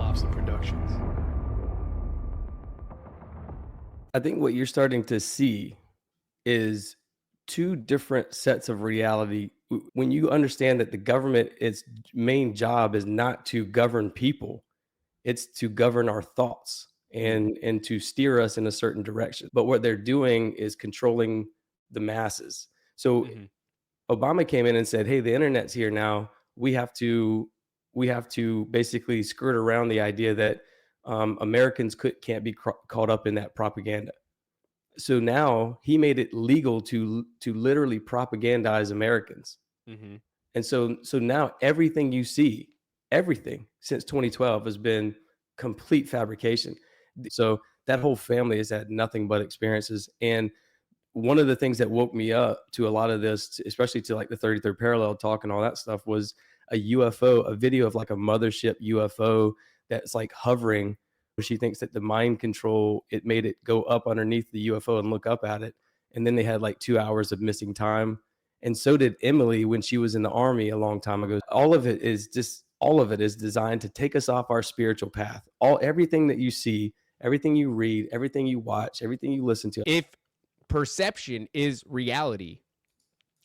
Lobster Productions. I think what you're starting to see is two different sets of reality. When you understand that the government, its main job is not to govern people, it's to govern our thoughts and to steer us in a certain direction. But what they're doing is controlling the masses. So Obama came in and said, "Hey, the internet's here now. We have to basically skirt around the idea that Americans can't be caught up in that propaganda." So now he made it legal to literally propagandize Americans. And so now everything you see, everything since 2012 has been complete fabrication. So that whole family has had nothing but experiences. And one of the things that woke me up to a lot of this, especially to like the 33rd parallel talk and all that stuff, was a UFO, a video of like a mothership UFO that's like hovering. She thinks that the mind control, it made it go up underneath the UFO and look up at it. And then they had like 2 hours of missing time. And so did Emily when she was in the army a long time ago. All of it is designed to take us off our spiritual path. Everything that you see, everything you read, everything you watch, everything you listen to. If perception is reality,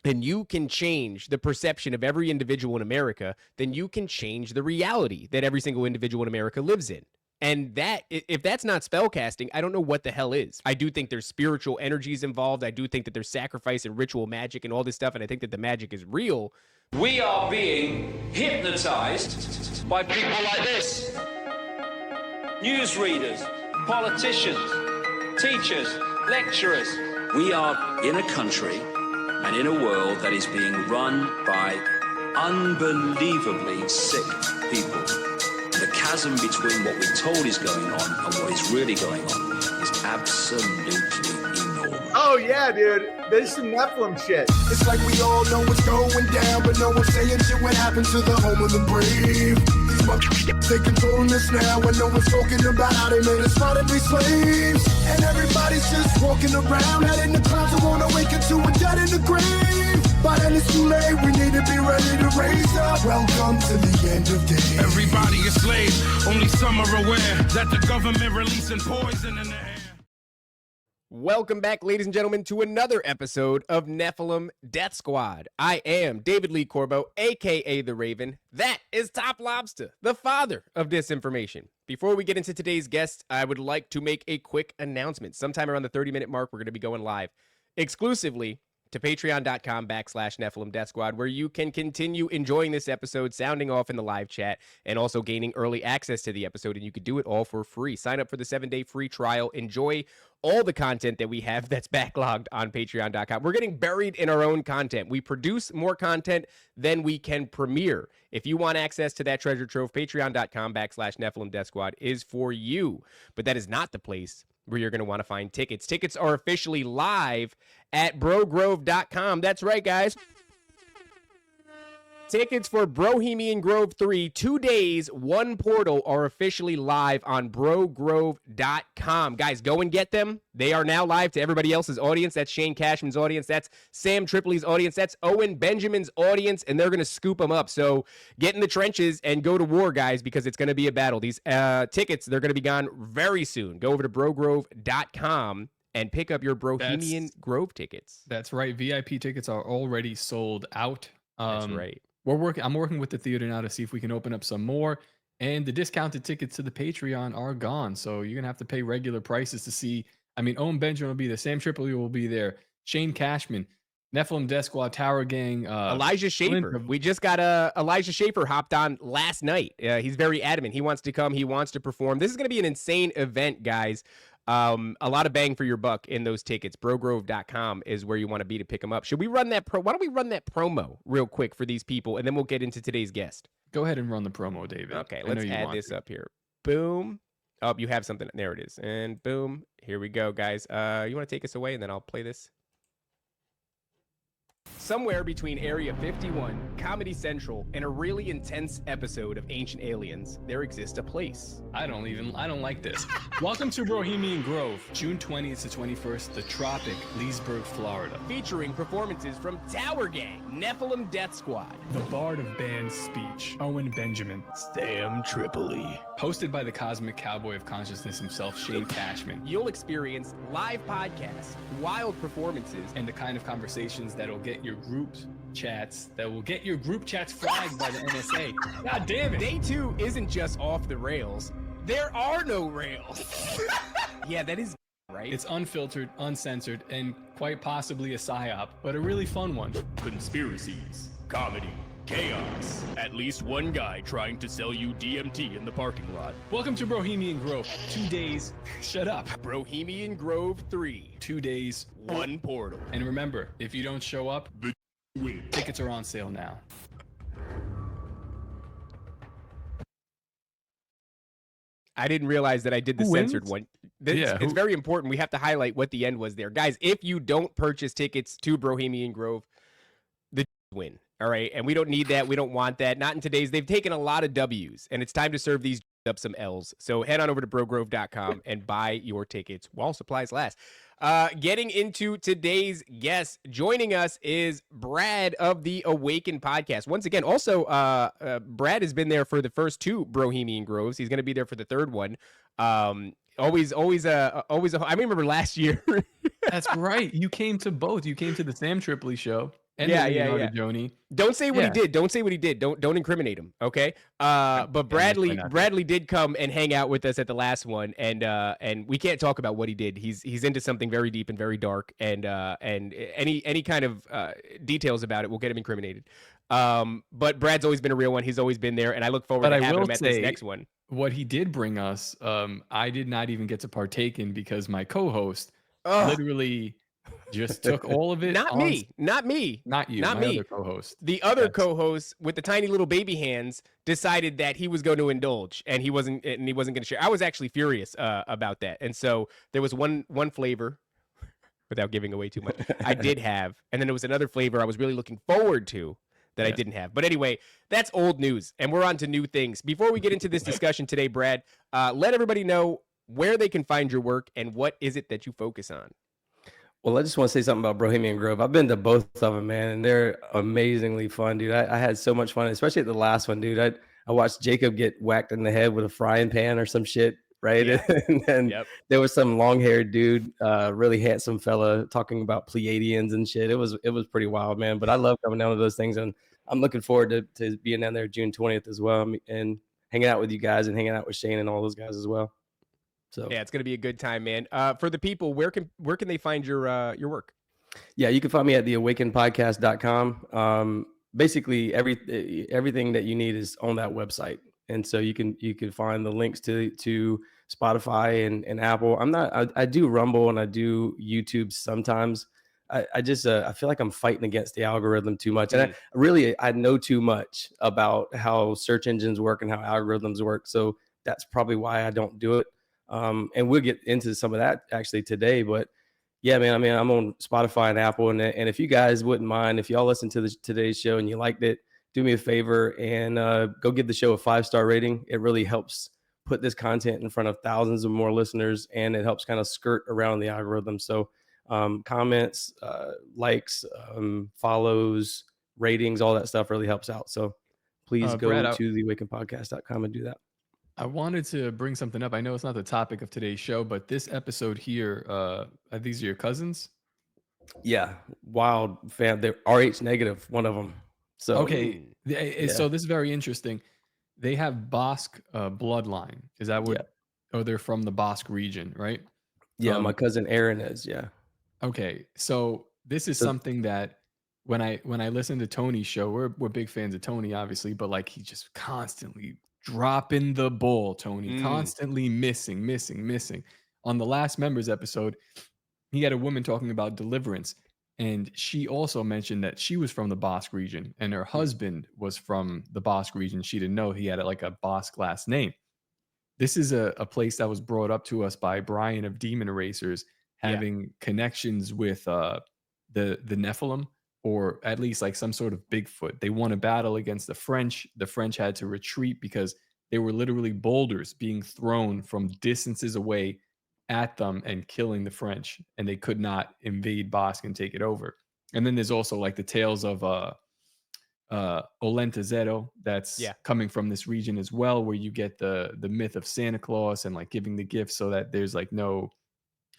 then you can change the perception of every individual in America, then you can change the reality that every single individual in America lives in. And that, if that's not spellcasting, I don't know what the hell is. I do think there's spiritual energies involved. I do think that there's sacrifice and ritual magic and all this stuff. And I think that the magic is real. We are being hypnotized by people like this. Newsreaders, politicians, teachers, lecturers. We are in a country and in a world that is being run by unbelievably sick people. The chasm between what we're told is going on and what is really going on is absolutely enormous. Oh yeah, dude. There's some Nephilim shit. It's like we all know what's going down, but no one's saying shit what happened to the home of the brave. These motherfuckers, they controlling us now, and no one's talking about how they made us fight and be slaves. And everybody's just walking around, heading the clouds and wanna wake up to a dead in the grave. But then it's too late, we need to be ready to raise up. Welcome to the end of days. Everybody is slaves, only some are aware that the government releasing poison in the air. Welcome back, ladies and gentlemen, to another episode of Nephilim Death Squad. I am David Lee Corbo, a.k.a. The Raven. That is Top Lobster, the father of disinformation. Before we get into today's guest, I would like to make a quick announcement. Sometime around the 30-minute mark, we're going to be going live exclusively to patreon.com/Nephilim Death Squad, where you can continue enjoying this episode, sounding off in the live chat, and also gaining early access to the episode, and you could do it all for free. Sign up for the 7-day free trial. Enjoy all the content that we have that's backlogged on patreon.com. We're getting buried in our own content. We produce more content than we can premiere. If you want access to that treasure trove, patreon.com/Nephilim Death Squad is for you. But that is not the place where you're going to want to find tickets. Tickets are officially live at brogrove.com. That's right, guys. Tickets for Bohemian Grove 3, 2 days, 1 portal, are officially live on brogrove.com. Guys, go and get them. They are now live to everybody else's audience. That's Shane Cashman's audience. That's Sam Tripoli's audience. That's Owen Benjamin's audience, and they're going to scoop them up. So get in the trenches and go to war, guys, because it's going to be a battle. These tickets, they're going to be gone very soon. Go over to brogrove.com and pick up your Bohemian Grove tickets. That's right. VIP tickets are already sold out. That's right. I'm working with the theater now to see if we can open up some more. And the discounted tickets to the Patreon are gone. So you're going to have to pay regular prices to see. I mean, Owen Benjamin will be there. Sam Tripoli will be there. Shane Cashman, Nephilim Death Squad, Tower Gang. Elijah Schaefer. We just got Elijah Schaefer hopped on last night. He's very adamant. He wants to come. He wants to perform. This is going to be an insane event, guys. A lot of bang for your buck in those tickets. Brogrove.com is where you want to be to pick them up. Should we run that why don't we run that promo real quick for these people, and then we'll get into today's guest. Go ahead and run the promo, David. Okay, let's add this up here. Boom. Oh, you have something. There it is. And boom. Here we go, guys. You want to take us away, and then I'll play this? Somewhere between Area 51, Comedy Central, and a really intense episode of Ancient Aliens, there exists a place. I don't like this. Welcome to Bohemian Grove, June 20th to 21st, the Tropic, Leesburg, Florida. Featuring performances from Tower Gang, Nephilim Death Squad, The Bard of Band's Speech, Owen Benjamin. Sam Tripoli. Hosted by the cosmic cowboy of consciousness himself, Shane Cashman. You'll experience live podcasts, wild performances, And the kind of conversations that'll get your group chats flagged by the NSA. God damn it. Day 2 isn't just off the rails. There are no rails. Yeah, that is right. It's unfiltered, uncensored, and quite possibly a psyop, but a really fun one. Conspiracies, comedy, chaos. At least one guy trying to sell you DMT in the parking lot. Welcome to Bohemian Grove. 2 days. Shut up. Bohemian Grove 3. 2 days. 1 portal. And remember, if you don't show up, tickets are on sale now. I didn't realize that I did the Who censored wins? one. Yeah, It's who- very important. We have to highlight what the end was there. Guys, if you don't purchase tickets to Bohemian Grove, the win. All right. And we don't need that. We don't want that. Not in today's. They've taken a lot of W's, and it's time to serve these up some L's. So head on over to brogrove.com and buy your tickets while supplies last. Getting into today's guest, joining us is Brad of the Awaken podcast. Once again, also, Brad has been there for the first 2 Bohemian Groves. He's going to be there for the 3rd one. Always. I remember last year. That's right. You came to both. You came to the Sam Tripoli show. And Yeah, the yeah, Leonardo yeah. Joni. Don't say what Yeah. he did. Don't say what he did. Don't incriminate him. Okay. But definitely not. Bradley did come and hang out with us at the last one, and we can't talk about what he did. He's into something very deep and very dark, and any kind of details about it will get him incriminated. But Brad's always been a real one. He's always been there, and I look forward But to I having will him at this say- next one. What he did bring us, I did not even get to partake in because my co-host Ugh. literally just took all of it. Not on- me. Not me. Not you. Not my me. other co-host. The other That's- co-host with the tiny little baby hands decided that he was going to indulge and he wasn't going to share. I was actually furious about that. And so there was one flavor, without giving away too much, I did have, and then there was another flavor I was really looking forward to that I Yeah. didn't have. But anyway, that's old news, and we're on to new things. Before we get into this discussion today, Brad, let everybody know where they can find your work and what is it that you focus on. Well, I just want to say something about Bohemian Grove. I've been to both of them, man, and they're amazingly fun, dude. I had so much fun, especially at the last one, dude. I watched Jacob get whacked in the head with a frying pan or some shit, right? Yeah. And then Yep. there was some long-haired dude, really handsome fella, talking about Pleiadians and shit. It was pretty wild, man. But I love coming down to those things, and I'm looking forward to being down there June 20th as well, and hanging out with you guys and hanging out with Shane and all those guys as well. So Yeah, it's going to be a good time, man. For the people, where can they find your work? yeah, you can find me at theawakenpodcast.com. Basically, everything that you need is on that website, and so you can find the links to Spotify and Apple. I do Rumble and I do YouTube sometimes. I just I feel like I'm fighting against the algorithm too much, and I know too much about how search engines work and how algorithms work. So that's probably why I don't do it. And we'll get into some of that actually today, but yeah, man, I mean, I'm on Spotify and Apple, and if you guys wouldn't mind, if y'all listen to today's show and you liked it, do me a favor and go give the show a 5-star rating. It really helps put this content in front of thousands of more listeners, and it helps kind of skirt around the algorithm. So comments, likes, follows, ratings, all that stuff really helps out. So please go Brad, to theawakenpodcast.com and do that. I wanted to bring something up. I know it's not the topic of today's show, but this episode here, these are your cousins? Yeah, wild fam. They're RH negative, one of them. So Okay. So this is very interesting. They have Basque bloodline. Is that what? Yeah. Oh, they're from the Basque region, right? Yeah, my cousin Aaron is. Yeah. Okay. So this is So- something that when I listen to Tony's show, we're big fans of Tony, obviously, but like he just constantly dropping the ball, Tony, constantly missing. On the last members episode, he had a woman talking about deliverance, and she also mentioned that she was from the Basque region and her husband was from the Basque region. She didn't know he had like a Basque last name. This is a place that was brought up to us by Brian of Demon Erasers, having connections with the Nephilim or at least like some sort of Bigfoot. They won a battle against the French. The French had to retreat because they were literally boulders being thrown from distances away at them and killing the French, and they could not invade Bosque and take it over. And then there's also like the tales of Olenta Zero that's Yeah. coming from this region as well, where you get the myth of Santa Claus and like giving the gifts so that there's like no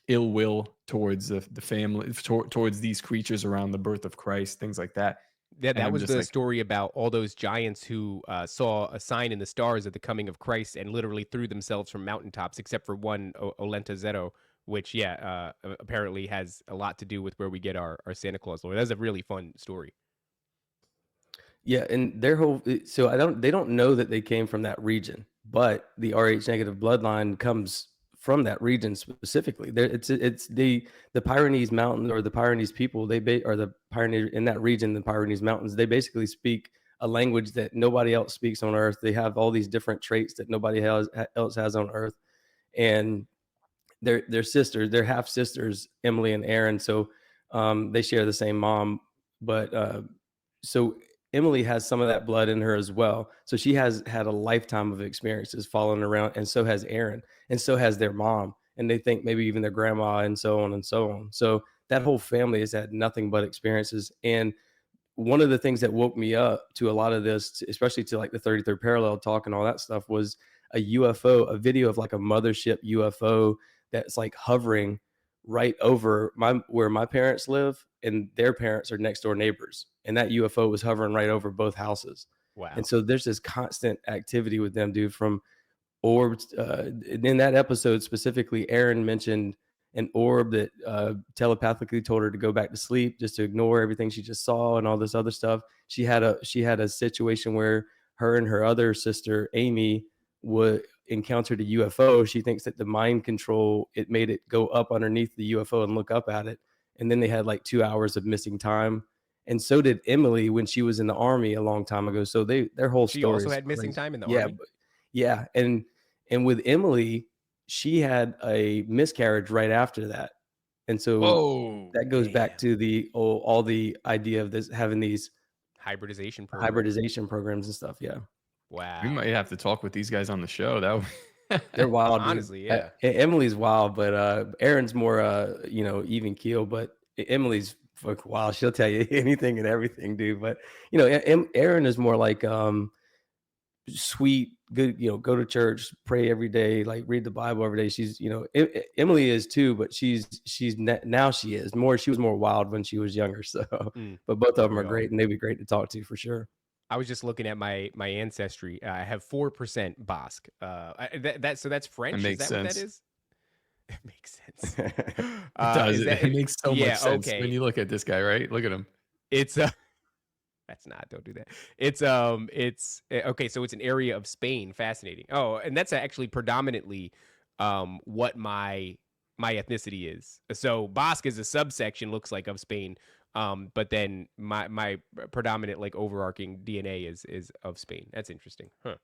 ill will towards the family, towards these creatures around the birth of Christ, things like that. Yeah, And that I'm was just the like, story about all those giants who saw a sign in the stars of the coming of Christ and literally threw themselves from mountaintops, except for one, Olenta Zero, which, apparently has a lot to do with where we get our Santa Claus lore. That's a really fun story. Yeah, and their whole they don't know that they came from that region, but the Rh negative bloodline comes from that region specifically. There, it's the Pyrenees Mountains, or the Pyrenees people. Or the Pyrenees in that region, the Pyrenees Mountains. They basically speak a language that nobody else speaks on Earth. They have all these different traits that nobody else has on Earth, and they're sisters. They're half sisters, Emily and Aaron. So they share the same mom, but so Emily has some of that blood in her as well. So she has had a lifetime of experiences following around, and so has Aaron, and so has their mom, and they think maybe even their grandma, and so on and so on. So that whole family has had nothing but experiences. And one of the things that woke me up to a lot of this, especially to like the 33rd parallel talk and all that stuff, was a UFO, a video of like a mothership UFO that's like hovering right over where my parents live, and their parents are next door neighbors, and that UFO was hovering right over both houses. Wow. And so there's this constant activity with them, dude, from orbs. In that episode specifically, Aaron mentioned an orb that telepathically told her to go back to sleep, just to ignore everything she just saw and all this other stuff. She had a situation where her and her other sister Amy encountered a UFO. She thinks that the mind control, it made it go up underneath the UFO and look up at it. And then they had like 2 hours of missing time. And so did Emily when she was in the army a long time ago. So their whole story. She also had missing time in the army. Yeah. And with Emily, she had a miscarriage right after that. And so that goes back to all the idea of this, having these hybridization programs and stuff. Yeah. Wow. we might have to talk with these guys on the show. They're wild. Honestly, yeah. Emily's wild, but Aaron's more even keel, but Emily's wild. She'll tell you anything and everything, dude. But Aaron is more like sweet, good, go to church, pray every day, like read the Bible every day. She's, Emily is too, but now she was more wild when she was younger. So but both of them are great, and they'd be great to talk to for sure. I was just looking at my ancestry. I have 4% Basque. So that's French. That makes is that sense. What that is? It makes sense. It does. It makes so much sense when you look at this guy, right? Look at him. It's don't do that. It's okay. So it's an area of Spain. Fascinating. Oh, and that's actually predominantly what my ethnicity is. So Basque is a subsection, looks like, of Spain. But then my predominant, like, overarching DNA is of Spain. That's interesting. Huh.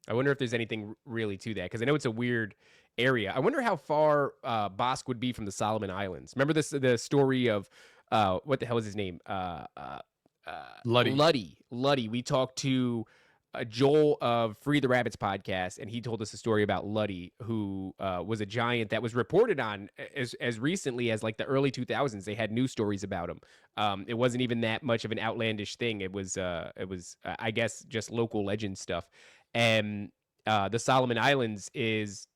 I wonder if there's anything really to that, because I know it's a weird area. I wonder how far Basque would be from the Solomon Islands. Remember the story of what the hell is his name? Luddy. We talked to Joel of Free the Rabbits podcast, and he told us a story about Luddy, who was a giant that was reported on as recently as like the early 2000s. They had news stories about him. It wasn't even that much of an outlandish thing. It was I guess just local legend stuff. And the Solomon Islands is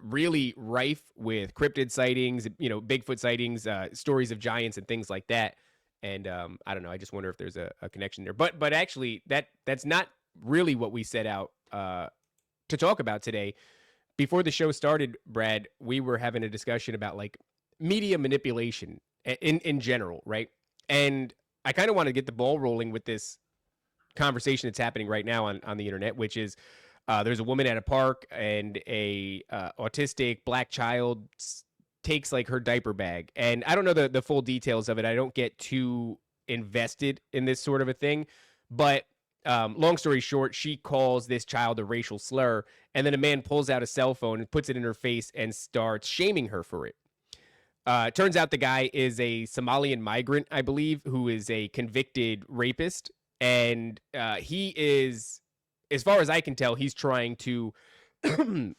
really rife with cryptid sightings, Bigfoot sightings, stories of giants and things like that. And I don't know. I just wonder if there's a connection there. But actually, that's not really what we set out to talk about today. Before the show started, Brad, we were having a discussion about like media manipulation in general, right? And I kind of want to get the ball rolling with this conversation that's happening right now on the internet, which is there's a woman at a park, and a autistic black child takes like her diaper bag. And I don't know the full details of it. I don't get too invested in this sort of a thing, but long story short, she calls this child a racial slur, and then a man pulls out a cell phone and puts it in her face and starts shaming her for it. Turns out the guy is a Somalian migrant, I believe, who is a convicted rapist. And he is, as far as I can tell, he's trying to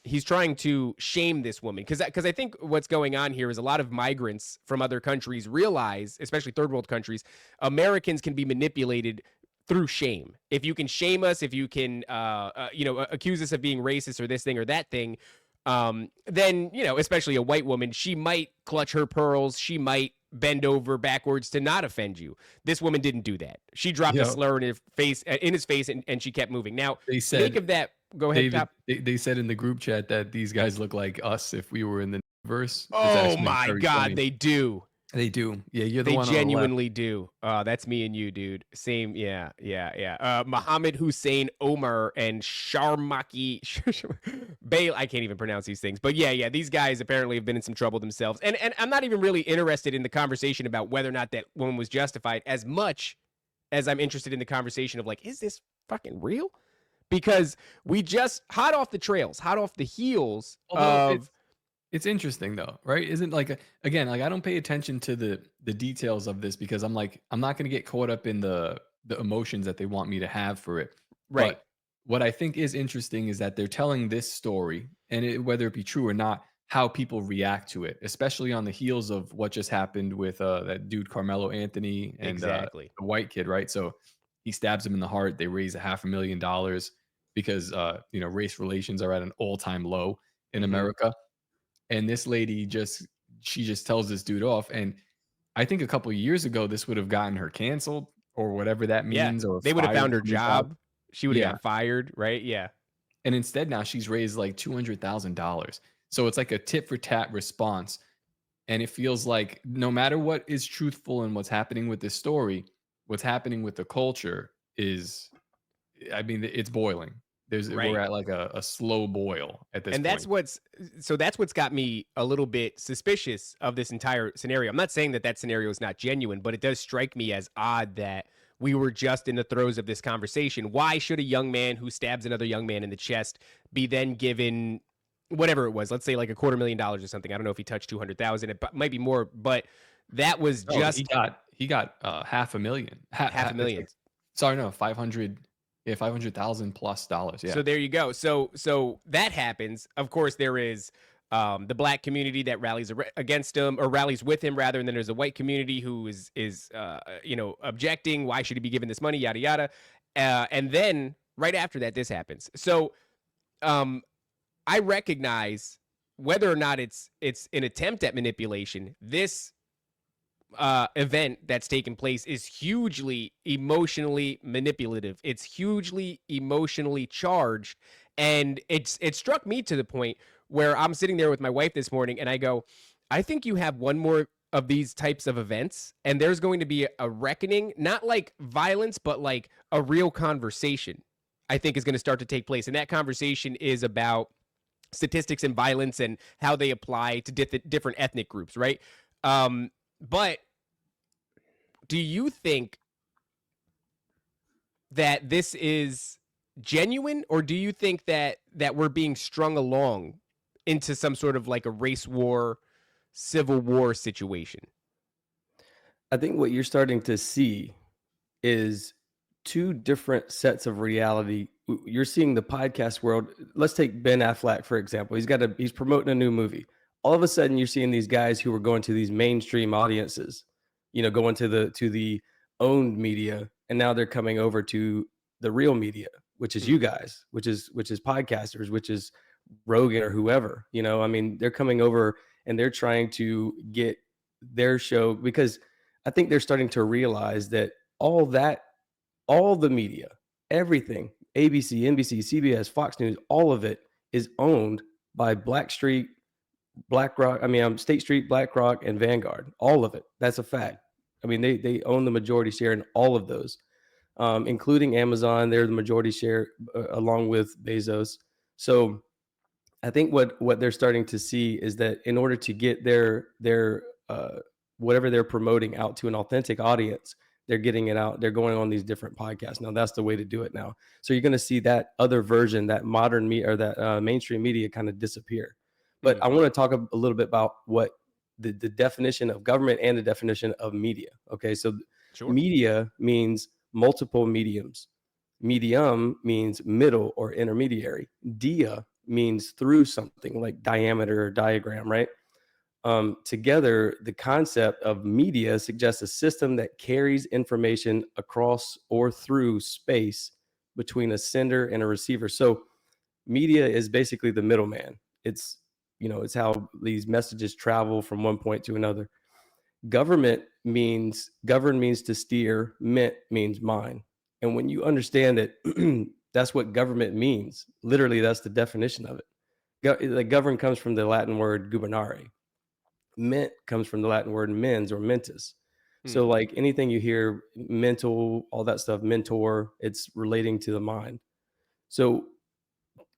he's trying to shame this woman. Because I think what's going on here is a lot of migrants from other countries realize, especially third world countries, Americans can be manipulated through shame. If you can shame us, if you can, accuse us of being racist or this thing or that thing, then, especially a white woman, she might clutch her pearls. She might bend over backwards to not offend you. This woman didn't do that. She dropped a slur in his face, and she kept moving. Now, They said, think of that. Go ahead, David, Top. they said in the group chat that these guys look like us if we were in the verse. It's Oh actually my very God, funny. they do. They do. Yeah, you're the They one on the left. genuinely do. That's me and you, dude. Same. Yeah. Muhammad Hussein Omar and Sharmaki Bail. I can't even pronounce these things, but yeah. These guys apparently have been in some trouble themselves. And I'm not even really interested in the conversation about whether or not that woman was justified as much as I'm interested in the conversation of like, is this fucking real? Because we just hot off the heels of. It's interesting though, right? Isn't again, I don't pay attention to the details of this because I'm not going to get caught up in the emotions that they want me to have for it. Right. But what I think is interesting is that they're telling this story, and whether it be true or not, how people react to it, especially on the heels of what just happened with that dude Carmelo Anthony and Exactly. the white kid, right? So he stabs him in the heart. They raise $500,000 because race relations are at an all-time low in America. And this lady just tells this dude off. And I think a couple of years ago, this would have gotten her canceled or whatever that means. Or they would have fired found her from the job. She would have Yeah. got fired, right? Yeah. And instead now she's raised like $200,000. So it's like a tit for tat response. And it feels like no matter what is truthful and what's happening with this story, what's happening with the culture is, it's boiling. Right. We're at like a slow boil at this And point. that's what's got me a little bit suspicious of this entire scenario. I'm not saying that scenario is not genuine, but it does strike me as odd that we were just in the throes of this conversation. Why should a young man who stabs another young man in the chest be then given whatever it was? Let's say like $250,000 or something. I don't know if he touched 200,000. It might be more, but that was just he got $500,000. $500,000. Sorry, no, 500. Yeah, $500,000 plus dollars. Yeah. So there you go. So that happens. Of course, there is the black community that rallies against him or rallies with him rather, and then there's a white community who is objecting. Why should he be given this money? Yada yada. And then right after that, this happens. So I recognize whether or not it's an attempt at manipulation. This event that's taken place is hugely emotionally manipulative. It's hugely emotionally charged, and it struck me to the point where I'm sitting there with my wife this morning, and I go, I think you have one more of these types of events, and there's going to be a reckoning, not like violence, but like a real conversation. I think is going to start to take place, and that conversation is about statistics and violence and how they apply to different ethnic groups, right? But do you think that this is genuine, or do you think that we're being strung along into some sort of like a race war, civil war situation? I think what you're starting to see is two different sets of reality. You're seeing the podcast world. Let's take Ben Affleck, for example. He's promoting a new movie. All of a sudden you're seeing these guys who are going to these mainstream audiences, going to the owned media, and now they're coming over to the real media, which is you guys, which is podcasters, which is Rogan or whoever. They're coming over and they're trying to get their show, because I think they're starting to realize that all the media, everything, ABC, NBC, CBS, Fox News, all of it is owned by State Street, BlackRock, and Vanguard. All of it. That's a fact. They own the majority share in all of those, including Amazon. They're the majority share along with Bezos. So I think what they're starting to see is that in order to get their whatever they're promoting out to an authentic audience, they're getting it out. They're going on these different podcasts. Now that's the way to do it now. So you're going to see that other version, that modern media or that mainstream media kind of disappear. But I want to talk a little bit about what the definition of government and the definition of media. Okay, so Sure. media means multiple mediums. Medium means middle or intermediary. Dia means through something, like diameter or diagram, right? Together, the concept of media suggests a system that carries information across or through space between a sender and a receiver. So media is basically the middleman. It's, it's how these messages travel from one point to another. Govern means to steer, mint means mind. And when you understand that that's what government means, literally that's the definition of it. Like govern comes from the Latin word gubernare. Mint comes from the Latin word mens or mentis. So like anything you hear mental, all that stuff, mentor, it's relating to the mind. So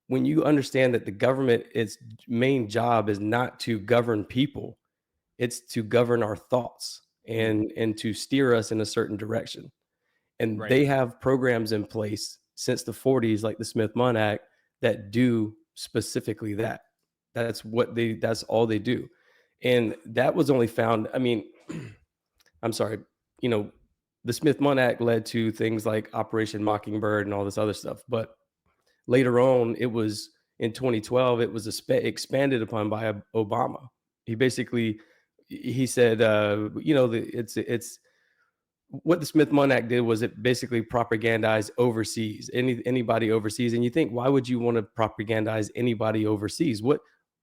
when you understand that the government, its main job is not to govern people, it's to govern our thoughts and to steer us in a certain direction. And Right. they have programs in place since the 40s, like the Smith-Mundt Act, that do specifically that. That's all they do. And that was only found, I'm sorry, the Smith-Mundt Act led to things like Operation Mockingbird and all this other stuff. But later on, it was in 2012, it was expanded upon by Obama. He said, it's what the Smith-Mundt Act did was it basically propagandized overseas, anybody overseas. And you think, why would you want to propagandize anybody overseas?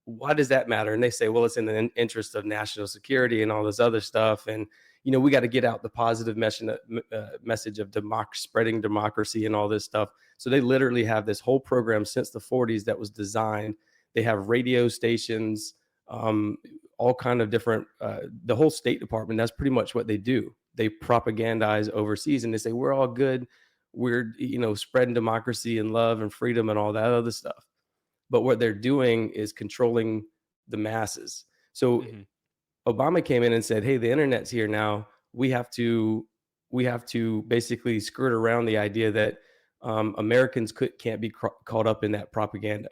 Why does that matter? And they say, well, it's in the interest of national security and all this other stuff. And, we got to get out the positive message of spreading democracy and all this stuff. So they literally have this whole program since the 40s that was designed. They have radio stations, all kind of different, the whole State Department, that's pretty much what they do. They propagandize overseas and they say, we're all good. We're, spreading democracy and love and freedom and all that other stuff. But what they're doing is controlling the masses. So Obama came in and said, hey, the internet's here now. We have to basically skirt around the idea that Americans can't be caught up in that propaganda.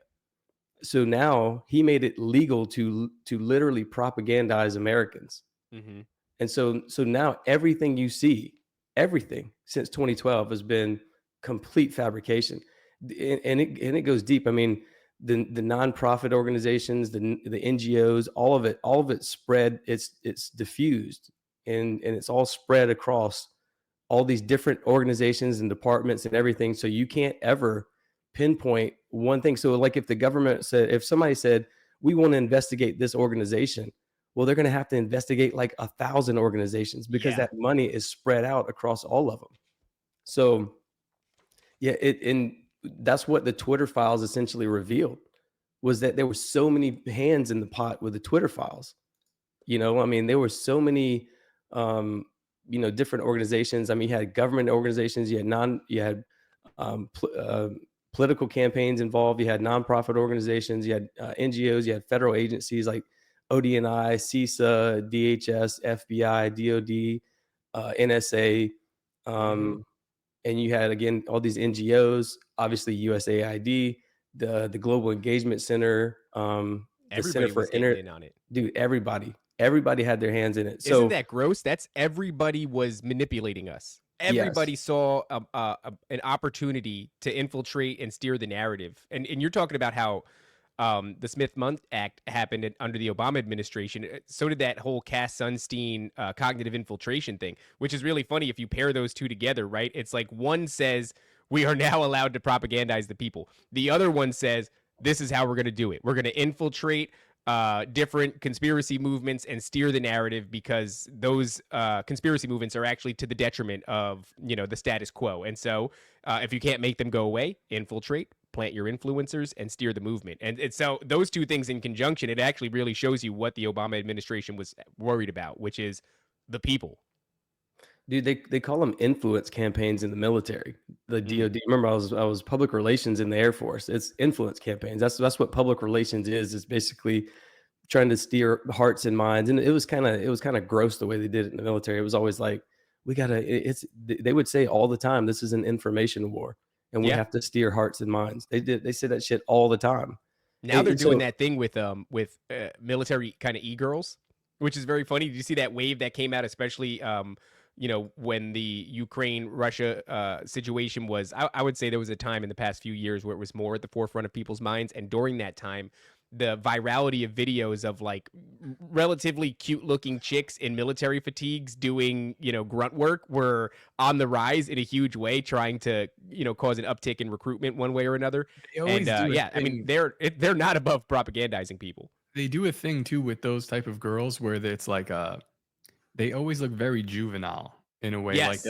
So now he made it legal to literally propagandize Americans. And so now everything you see, everything since 2012 has been complete fabrication. And it goes deep. The nonprofit organizations, the NGOs, all of it spread. It's diffused and it's all spread across all these different organizations and departments and everything. So you can't ever pinpoint one thing. So like if somebody said, we want to investigate this organization, well, they're going to have to investigate like 1,000 organizations because that money is spread out across all of them. So and that's what the Twitter files essentially revealed, was that there were so many hands in the pot with the Twitter files. There were so many, different organizations. You had government organizations, you had political campaigns involved, you had nonprofit organizations, you had NGOs, you had federal agencies like ODNI, CISA, DHS, FBI, DOD, NSA, and you had, again, all these NGOs, obviously USAID, the Global Engagement Center, the Center for in on it. Dude, everybody had their hands in it. Isn't that gross? That's everybody was manipulating us. Everybody saw an opportunity to infiltrate and steer the narrative. And you're talking about how the Smith-Mundt Act happened under the Obama administration. So did that whole Cass Sunstein cognitive infiltration thing, which is really funny if you pair those two together, right? It's like one says we are now allowed to propagandize the people. The other one says this is how we're going to do it. We're going to infiltrate different conspiracy movements and steer the narrative because those conspiracy movements are actually to the detriment of, the status quo. And so if you can't make them go away, infiltrate, plant your influencers, and steer the movement. And so those two things in conjunction, it actually really shows you what the Obama administration was worried about, which is the people. Dude, they call them influence campaigns in the military, the DOD. Remember, I was public relations in the Air Force. It's influence campaigns. That's what public relations is. It's basically trying to steer hearts and minds. And it was kind of gross the way they did it in the military. It was always like, they would say all the time, this is an information war, and we have to steer hearts and minds. They say that shit all the time. Now they're doing that thing with military kind of e-girls. which is very funny. Did you see that wave that came out, especially when the Ukraine-Russia situation was, I would say there was a time in the past few years where it was more at the forefront of people's minds. And during that time, the virality of videos of like relatively cute looking chicks in military fatigues doing, grunt work were on the rise in a huge way, trying to, cause an uptick in recruitment one way or another. They always And do a I mean, they're not above propagandizing people. They do a thing too with those type of girls where it's like they always look very juvenile in a way. Like Yes.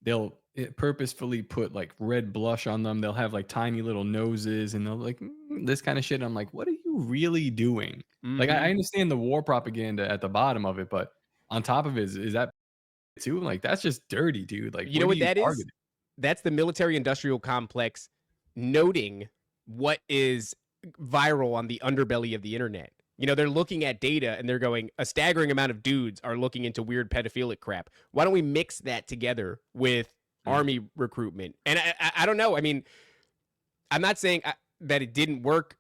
they'll purposefully put like red blush on them. They'll have like tiny little noses and they'll like this kind of shit. I'm like, what are you really doing? Like I Mhm. understand the war propaganda at the bottom of it, but on top of it, is that too? Like that's just dirty, dude. Like You know what are what you that is? targeting? That's the military industrial complex noting what is viral on the underbelly of the internet. They're looking at data and they're going, a staggering amount of dudes are looking into weird pedophilic crap. Why don't we mix that together with army recruitment? And I don't know. I mean, I'm not saying that it didn't work,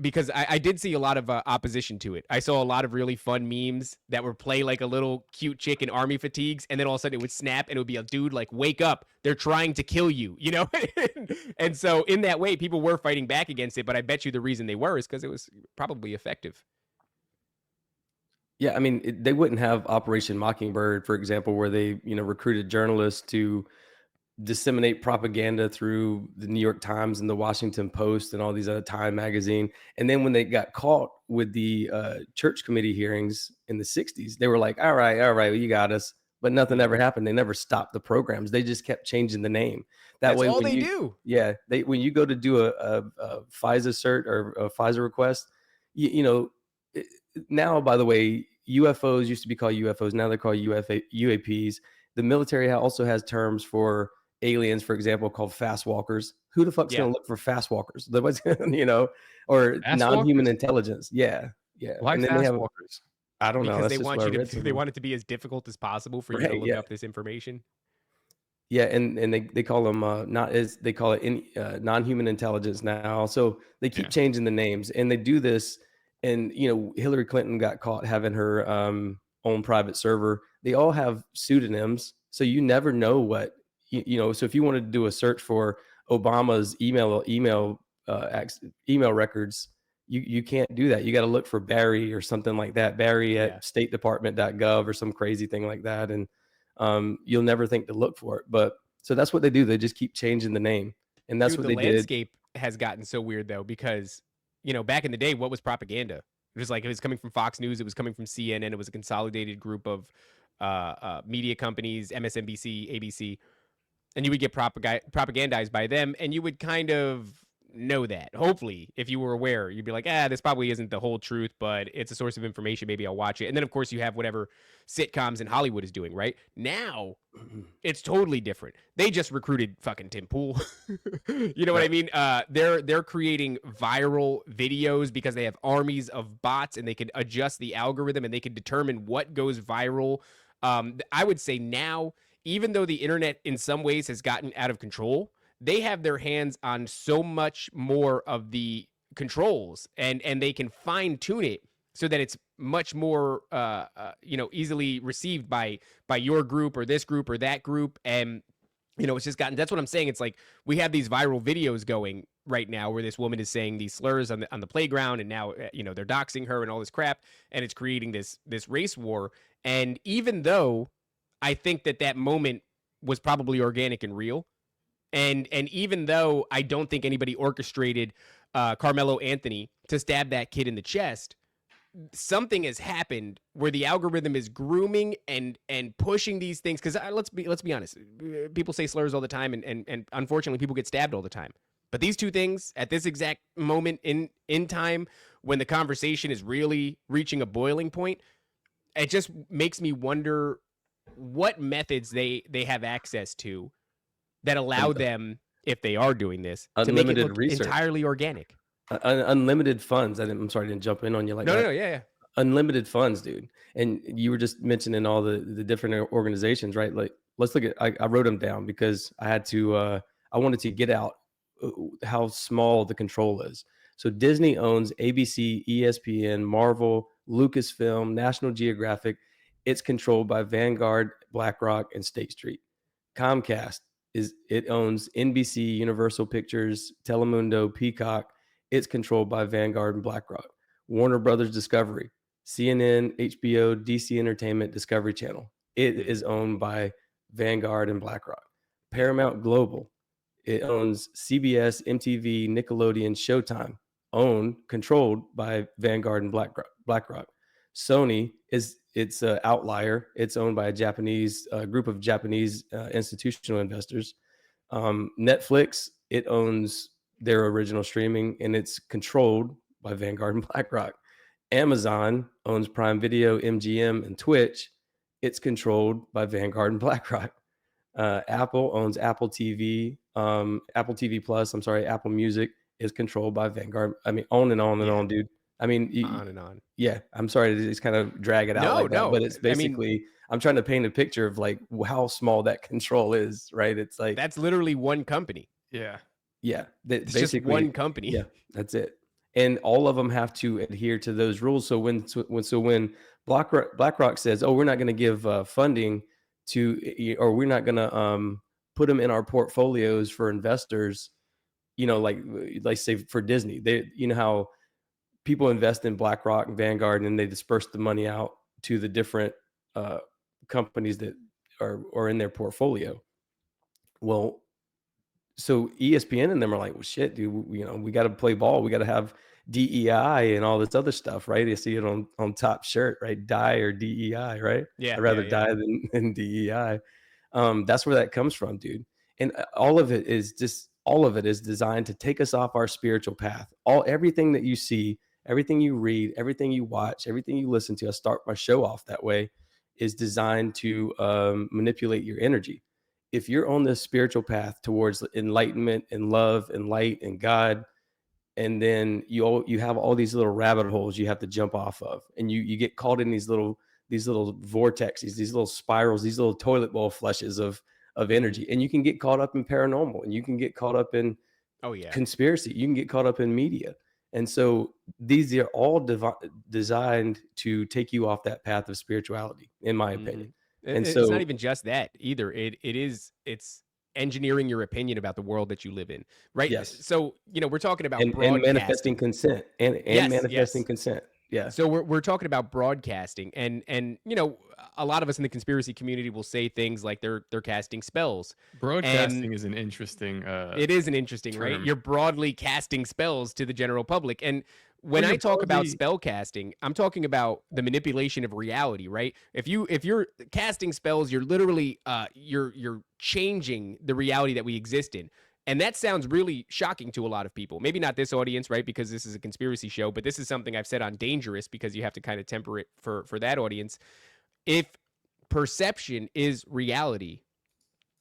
because I did see a lot of opposition to it. I saw a lot of really fun memes that would play like a little cute chick in army fatigues, and then all of a sudden it would snap and it would be a dude like, wake up, they're trying to kill you, And so in that way, people were fighting back against it, but I bet you the reason they were is because it was probably effective. Yeah, I mean, they wouldn't have Operation Mockingbird, for example, where they, recruited journalists to disseminate propaganda through the New York Times and the Washington Post and all these other Time magazine. And then when they got caught with the church committee hearings in the 60s, they were like, all right, well, you got us. But nothing ever happened. They never stopped the programs. They just kept changing the name. That That's way, all when they you, do. yeah, when you go to do a FISA cert or a FISA request, now, by the way, UFOs used to be called UFOs. Now they're called UAPs. The military also has terms for aliens, for example, called fast walkers. Who the fuck's Yeah. going to look for fast walkers? Or Fast non-human walkers? intelligence. Yeah. Why And then they fast have, walkers? I don't know. Because That's they just want what I you to, read they somewhere. want it to be as difficult as possible for you to Right, look yeah. up this information. Yeah, and they call them they call it non-human intelligence now. So they keep Yeah. changing the names, and they do this. And Hillary Clinton got caught having her own private server. They all have pseudonyms, so you never know what So if you wanted to do a search for Obama's email records, you can't do that. You got to look for Barry or something like that. Barry at statedepartment.gov or some crazy thing like that, and you'll never think to look for it. But so that's what they do. They just keep changing the name, and that's Dude, what the they did. landscape has gotten so weird though, because back in the day, what was propaganda? It was like, it was coming from Fox News, it was coming from CNN, it was a consolidated group of media companies, MSNBC, ABC, and you would get propagandized by them, and you would kind of know that. Hopefully, if you were aware, you'd be like, this probably isn't the whole truth, but it's a source of information. Maybe I'll watch it. And then, of course, you have whatever sitcoms in Hollywood is doing, right? Now, it's totally different. They just recruited fucking Tim Pool. You know what I mean? They're creating viral videos because they have armies of bots, and they can adjust the algorithm, and they can determine what goes viral. I would say now, even though the internet in some ways has gotten out of control, they have their hands on so much more of the controls, and they can fine tune it so that it's much more easily received by your group or this group or that group. And it's just gotten, that's what I'm saying. It's like, we have these viral videos going right now where this woman is saying these slurs on the playground, and now they're doxing her and all this crap, and it's creating this race war. And even though I think that moment was probably organic and real, and even though I don't think anybody orchestrated Carmelo Anthony to stab that kid in the chest, something has happened where the algorithm is grooming and pushing these things. Because let's be honest, people say slurs all the time, and unfortunately people get stabbed all the time. But these two things at this exact moment in time, when the conversation is really reaching a boiling point, it just makes me wonder what methods they have access to that allow them, if they are doing this, to make it look research. Entirely organic. Unlimited funds. I'm sorry to jump in on you like that. No, yeah. Unlimited funds, dude. And you were just mentioning all the different organizations, right? Like, let's look at, I wrote them down because I had to, I wanted to get out how small the control is. So Disney owns ABC, ESPN, Marvel, Lucasfilm, National Geographic. It's controlled by Vanguard, BlackRock, and State Street. Comcast it owns NBC, Universal Pictures, Telemundo, Peacock. It's controlled by Vanguard and BlackRock. Warner Brothers Discovery, CNN, HBO, DC Entertainment, Discovery Channel. It is owned by Vanguard and BlackRock. Paramount Global, it owns CBS, MTV, Nickelodeon, Showtime, controlled by Vanguard and BlackRock. Sony it's an outlier. It's owned by a Japanese group of Japanese institutional investors. Netflix, it owns their original streaming, and it's controlled by Vanguard and BlackRock. Amazon owns Prime Video, MGM, and Twitch. It's controlled by Vanguard and BlackRock. Apple owns Apple TV, Apple TV Plus. I'm sorry, Apple Music is controlled by Vanguard. I mean, on and on and on, dude. I mean, on and on. Yeah, I'm sorry to just kind of drag it out that, but it's basically I'm trying to paint a picture of like how small that control is, right? It's like that's literally one company. Yeah. It's basically just one company. Yeah, that's it. And all of them have to adhere to those rules. So when BlackRock says, "Oh, we're not going to give funding to, or we're not going to put them in our portfolios for investors," like say for Disney, how people invest in BlackRock and Vanguard, and they disperse the money out to the different companies that are in their portfolio. Well, so ESPN and them are like, well, shit, dude, we got to play ball. We got to have DEI and all this other stuff, right? You see it on top shirt, right? Die or DEI, right? Yeah. I'd rather die than DEI. That's where that comes from, dude. And all of it is designed to take us off our spiritual path. Everything that you see, everything you read, everything you watch, everything you listen to, I start my show off that way, is designed to manipulate your energy. If you're on this spiritual path towards enlightenment and love and light and God, and then you have all these little rabbit holes you have to jump off of, and you get caught in these little vortexes, these little spirals, these little toilet bowl flushes of energy, and you can get caught up in paranormal, and you can get caught up in conspiracy, you can get caught up in media. And so these are all designed to take you off that path of spirituality, in my opinion. And it's so not even just that either. It's engineering your opinion about the world that you live in, right? Yes. So we're talking about and manifesting consent and manifesting consent. Yeah. So we're talking about broadcasting, and a lot of us in the conspiracy community will say things like they're casting spells. Broadcasting is an interesting. It is an interesting term. Right? You're broadly casting spells to the general public, and when I talk about spell casting, I'm talking about the manipulation of reality, right? If you're casting spells, you're literally you're changing the reality that we exist in. And that sounds really shocking to a lot of people. Maybe not this audience, right? Because this is a conspiracy show, but this is something I've said on Dangerous, because you have to kind of temper it for that audience. If perception is reality,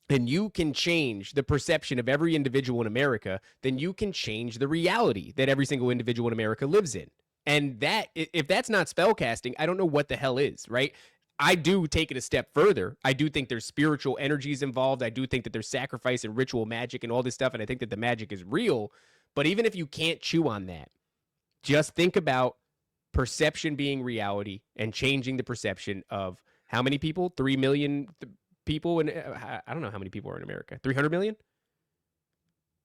and you can change the perception of every individual in America, then you can change the reality that every single individual in America lives in. And that, if that's not spellcasting, I don't know what the hell is, right? I do take it a step further. I do think there's spiritual energies involved. I do think that there's sacrifice and ritual magic and all this stuff, and I think that the magic is real. But even if you can't chew on that, just think about perception being reality and changing the perception of how many people? 3 million people, and I don't know how many people are in America. 300 million?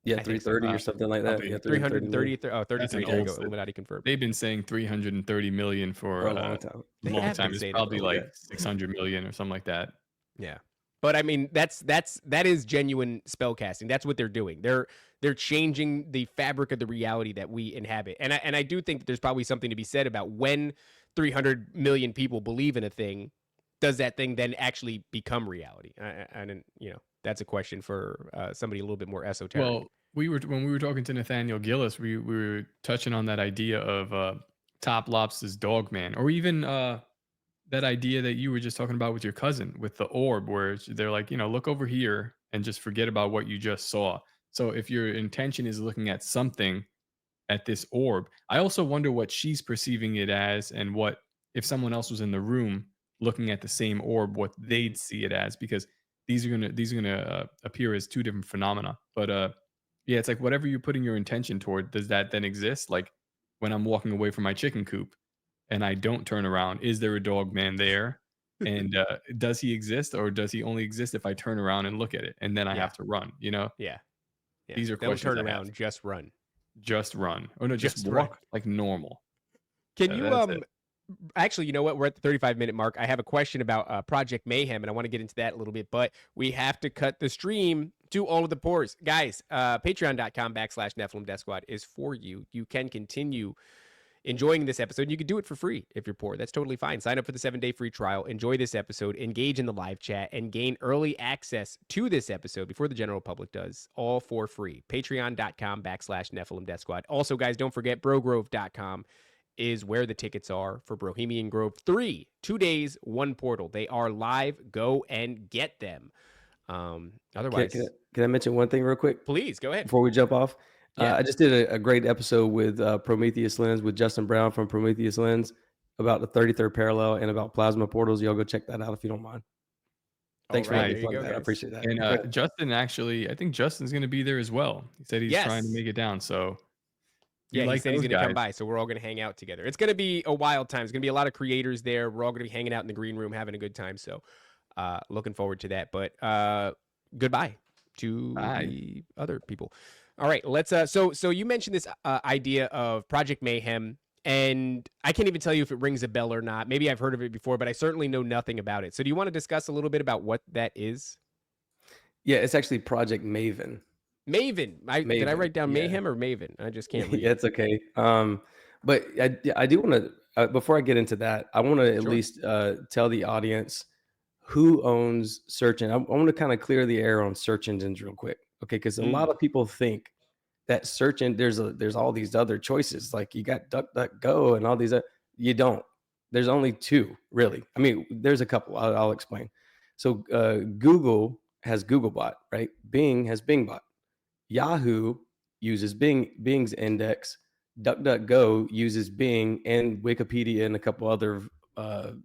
Yeah, 330 or something like that. Yeah, 330. 33. There you go. Illuminati confirmed. They've been saying 330 million for a long time. It's probably like 600 million or something like that. Yeah. But I mean, that is genuine spellcasting. That's what they're doing. They're changing the fabric of the reality that we inhabit. And I do think that there's probably something to be said about when 300 million people believe in a thing, does that thing then actually become reality? And that's a question for somebody a little bit more esoteric. Well, when we were talking to Nathaniel Gillis, we were touching on that idea of Top Lobster's Dogman, or even that idea that you were just talking about with your cousin, with the orb, where they're like, look over here and just forget about what you just saw. So if your intention is looking at something, at this orb, I also wonder what she's perceiving it as, and what if someone else was in the room looking at the same orb, what they'd see it as, because these are gonna appear as two different phenomena. But yeah, it's like whatever you're putting your intention toward, does that then exist? Like when I'm walking away from my chicken coop and I don't turn around, is there a dog man there? And does he exist, or does he only exist if I turn around and look at it, and then I Yeah. have to run? You know, Yeah. Yeah. these are Don't questions turn I have. around, just run. Just run. Oh no, just Just run. walk like normal. Can you That's it. actually, you know what? We're at the 35-minute mark. I have a question about Project Mayhem, and I want to get into that a little bit, but we have to cut the stream to all of the pores. Guys, patreon.com/Nephilim Death Squad is for you. You can continue enjoying this episode. You can do it for free if you're poor. That's totally fine. Sign up for the 7-day free trial. Enjoy this episode. Engage in the live chat and gain early access to this episode before the general public does. All for free. Patreon.com/Nephilim Death Squad. Also, guys, don't forget brogrove.com is where the tickets are for Bohemian Grove 3. 2 days, 1 portal. They are live. Go and get them. Otherwise, Can I mention one thing real quick please go ahead. before we jump off? Yeah. I just did a great episode with Prometheus Lens with Justin Brown from Prometheus Lens about the 33rd parallel and about plasma portals. Y'all go check that out if you don't mind. Thanks for All right, letting me there you plug go, that. I guys. appreciate that. And Justin, actually, I think Justin's going to be there as well. He said he's trying to Yes. make it down. So Yeah, he said he's those going to come guys. by, so we're all going to hang out together. It's going to be a wild time. It's going to be a lot of creators there. We're all going to be hanging out in the green room, having a good time. So, looking forward to that. But goodbye to the other people. All right, let's. So you mentioned this idea of Project Mayhem, and I can't even tell you if it rings a bell or not. Maybe I've heard of it before, but I certainly know nothing about it. So, do you want to discuss a little bit about what that is? Yeah, it's actually Project Maven. Maven. Did I Maven, write down yeah. Mayhem or Maven? I just can't read. Yeah, it's okay. But I do want to before I get into that, I want to at least tell the audience who owns search engine. I want to kind of clear the air on search engines real quick, okay? Because a lot of people think that search engine there's all these other choices, like you got DuckDuckGo and all these. You don't. There's only 2 really. I mean, there's a couple. I'll explain. So Google has Googlebot, right? Bing has BingBot. Yahoo uses Bing's index. DuckDuckGo uses Bing and Wikipedia and a couple other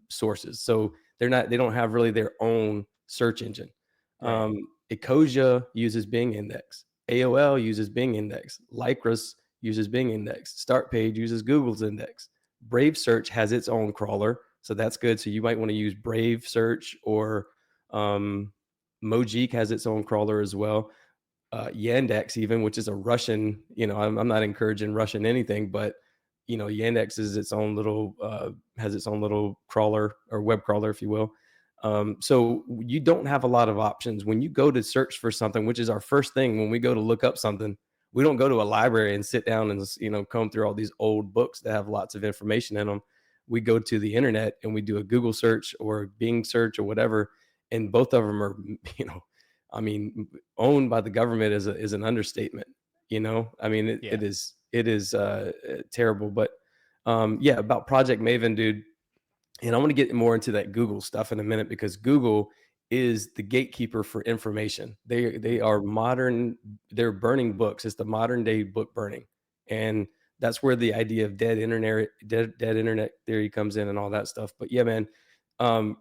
sources. So they don't have really their own search engine. Right. Ecosia uses Bing index. AOL uses Bing index. Lycra uses Bing index. StartPage uses Google's index. Brave Search has its own crawler, so that's good. So you might want to use Brave Search, or Mojik has its own crawler as well. Yandex, even, which is a Russian, I'm not encouraging Russian anything, but Yandex is its own little has its own little crawler, or web crawler, if you will. So you don't have a lot of options when you go to search for something, which is our first thing when we go to look up something. We don't go to a library and sit down and comb through all these old books that have lots of information in them. We go to the internet and we do a Google search or a Bing search or whatever, and both of them are owned by the government is an understatement. It is terrible. But about Project Maven, dude. And I want to get more into that Google stuff in a minute, because Google is the gatekeeper for information. They are modern. They're burning books. It's the modern day book burning, and that's where the idea of dead internet theory comes in and all that stuff. But yeah, man.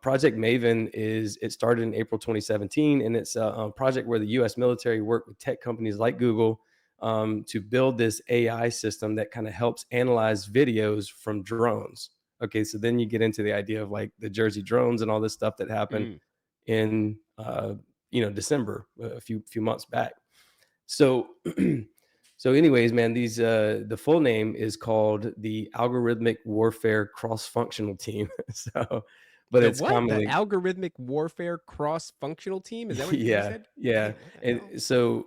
Project Maven it started in April 2017, and it's a project where the U.S. military worked with tech companies like Google to build this AI system that kind of helps analyze videos from drones. Okay, so then you get into the idea of like the Jersey drones and all this stuff that happened in December, a few months back. So anyways, man, these the full name is called the Algorithmic Warfare Cross-Functional Team. But it's commonly the Algorithmic Warfare Cross-Functional Team. Is that what you said? Yeah. And so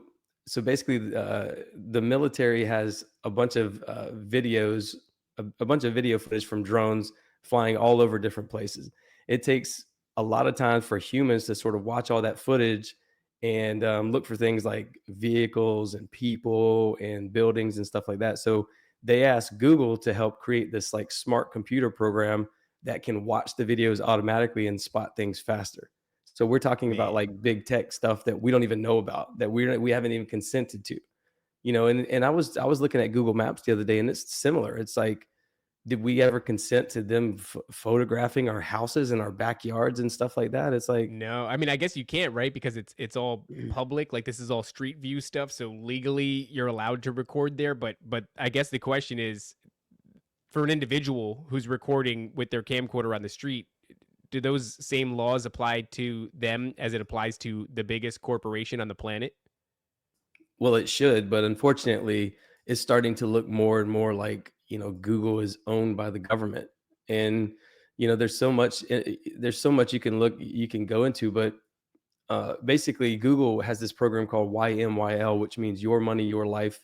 basically, the military has a bunch of videos, a bunch of video footage from drones flying all over different places. It takes a lot of time for humans to sort of watch all that footage and look for things like vehicles and people and buildings and stuff like that. So they asked Google to help create this like smart computer program that can watch the videos automatically and spot things faster. So we're talking about like big tech stuff that we don't even know about, that we haven't even consented to, and I was looking at Google Maps the other day, and it's similar. It's like, did we ever consent to them photographing our houses and our backyards and stuff like that? It's like, no, I mean, I guess you can't, right? Because it's all public. Like, this is all street view stuff. So legally you're allowed to record there. But I guess the question is, for an individual who's recording with their camcorder on the street, do those same laws apply to them as it applies to the biggest corporation on the planet? Well, it should, but unfortunately, it's starting to look more and more like, Google is owned by the government. And, there's so much you can go into, but basically Google has this program called YMYL, which means your money, your life.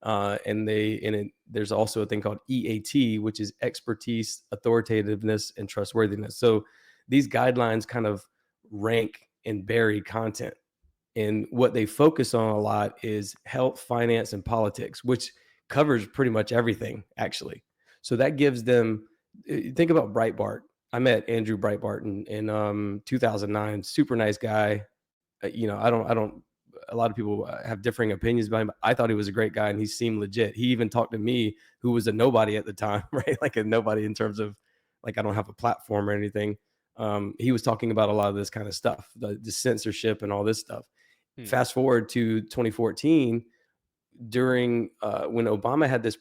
There's also a thing called EAT, which is expertise, authoritativeness, and trustworthiness. So these guidelines kind of rank and bury content. And what they focus on a lot is health, finance, and politics, which covers pretty much everything, actually. So that gives them, think about Breitbart. I met Andrew Breitbart in 2009. Super nice guy. I don't. A lot of people have differing opinions about him. I thought he was a great guy, and he seemed legit. He even talked to me, who was a nobody at the time, right? Like a nobody in terms of, like, I don't have a platform or anything. He was talking about a lot of this kind of stuff, the censorship and all this stuff. Fast forward to 2014, during when Obama had this